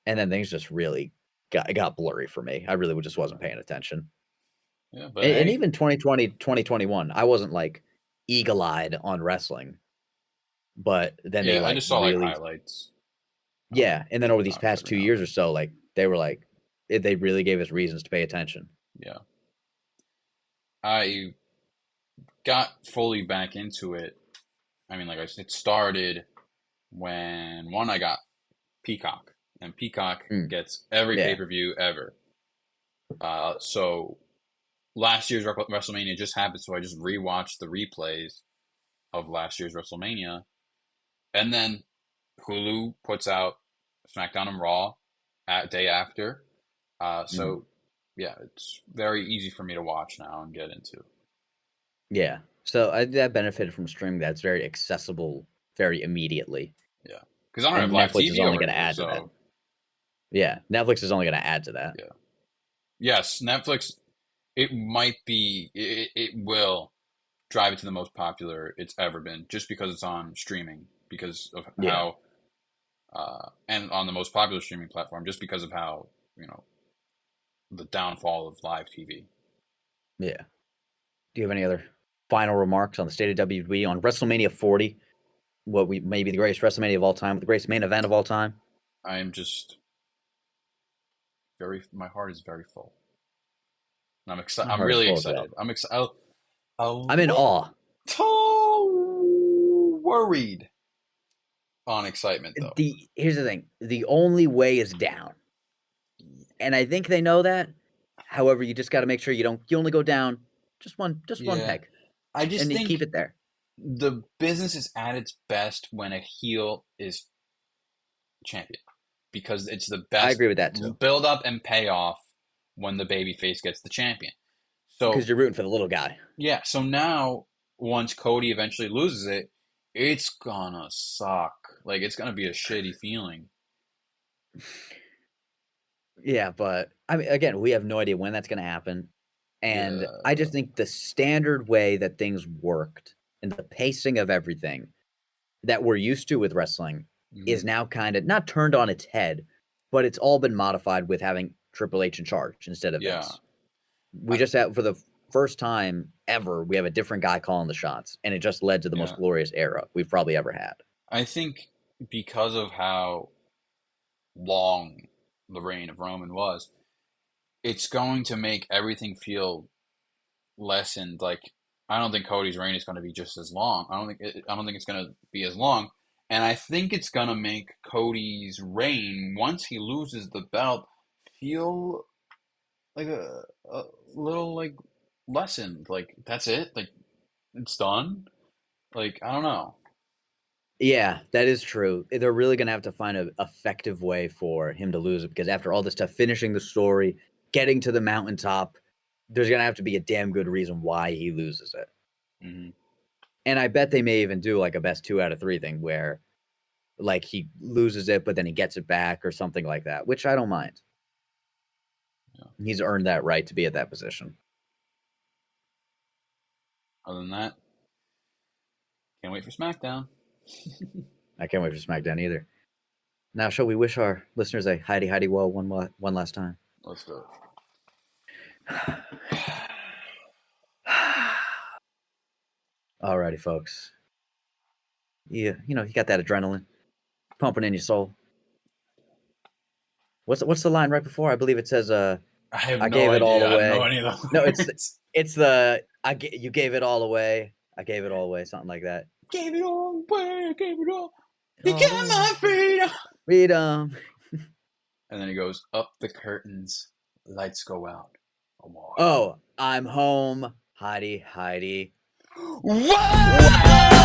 things just really got blurry for me. I really just wasn't paying attention. Yeah, but And hey, even 2020, 2021, I wasn't like eagle-eyed on wrestling, but then they yeah, I like just saw like really, highlights. yeah. And then over these past Every 2 now and years then. or so, like they were like, they really gave us reasons to pay attention. Yeah, I got fully back into it. I mean, like it started when one I got Peacock, and Peacock Mm, gets every pay yeah. per view ever. So last year's WrestleMania just happened, so I just rewatched the replays of last year's WrestleMania, and then Hulu puts out SmackDown and Raw at day after. Mm, So yeah, it's very easy for me to watch now and get into. yeah. So that benefited from streaming. That's very accessible, very immediately, Yeah, because I don't have and live Netflix is TV only over going to here, add to that. so Yeah, Netflix is only going to add to that. yeah. Yes, Netflix. It might be. It will drive it to the most popular it's ever been, just because it's on streaming, because of Yeah, how, and on the most popular streaming platform, just because of how you know the downfall of live TV. yeah. Do you have any other final remarks on the state of WWE on WrestleMania 40? What we maybe the greatest WrestleMania of all time, the greatest main event of all time. I am just very. My heart is very full. I'm excited. My I'm heart is really full as well. excited. I'm excited. A I'm in awe. little worried on excitement though. Here's the thing: the only way is down, and I think they know that. However, you just got to make sure you only go down just one Yeah, peg, I just and you keep think it there. the business is at its best when a heel is champion, because it's the I best agree with that too, build up and payoff when the babyface gets the champion. because So you're rooting for the little guy. yeah, so now once Cody eventually loses it, it's gonna suck. Like it's gonna be a shitty feeling. Yeah, but I mean, again, we have no idea when that's going to happen. And I Yeah, just think the standard way that things worked and the pacing of everything that we're used to with wrestling hmm is now kind of not turned on its head, but it's all been modified with having Triple H in charge instead of yeah, Vince. We I, just have, for the first time ever, we have a different guy calling the shots, and it just led to the most yeah. glorious era we've probably ever had. I think because of how long the reign of Roman was, it's going to make everything feel lessened. Like I don't think Cody's reign is going to be just as long. I don't think it's going to be as long. And I think it's going to make Cody's reign, once he loses the belt, feel like a little like lessened. Like, that's it? Like, it's done? Like, I don't know. Yeah, that is true. They're really going to have to find an effective way for him to lose it, because after all this stuff, finishing the story, getting to the mountaintop, there's going to have to be a damn good reason why he loses it. Mm-hmm. And I bet they may even do like a best 2 out of 3 thing where like he loses it, but then he gets it back or something like that, which I don't mind. Yeah. He's earned that right to be at that position. Other than that, can't wait for SmackDown. I can't wait for SmackDown either. Now, shall we wish our listeners a Heidi Woe one last time? Let's do it. Alrighty, folks. Yeah, you got that adrenaline pumping in your soul. What's the line right before? I believe it says, I have I no gave idea. it all away. I don't know any of them. No, you gave it all away. I gave it all away. Something like that. Gave it all away. I gave it all. You got my freedom. Freedom. And then he goes, up the curtains, lights go out. Oh, I'm home. Heidi. Whoa!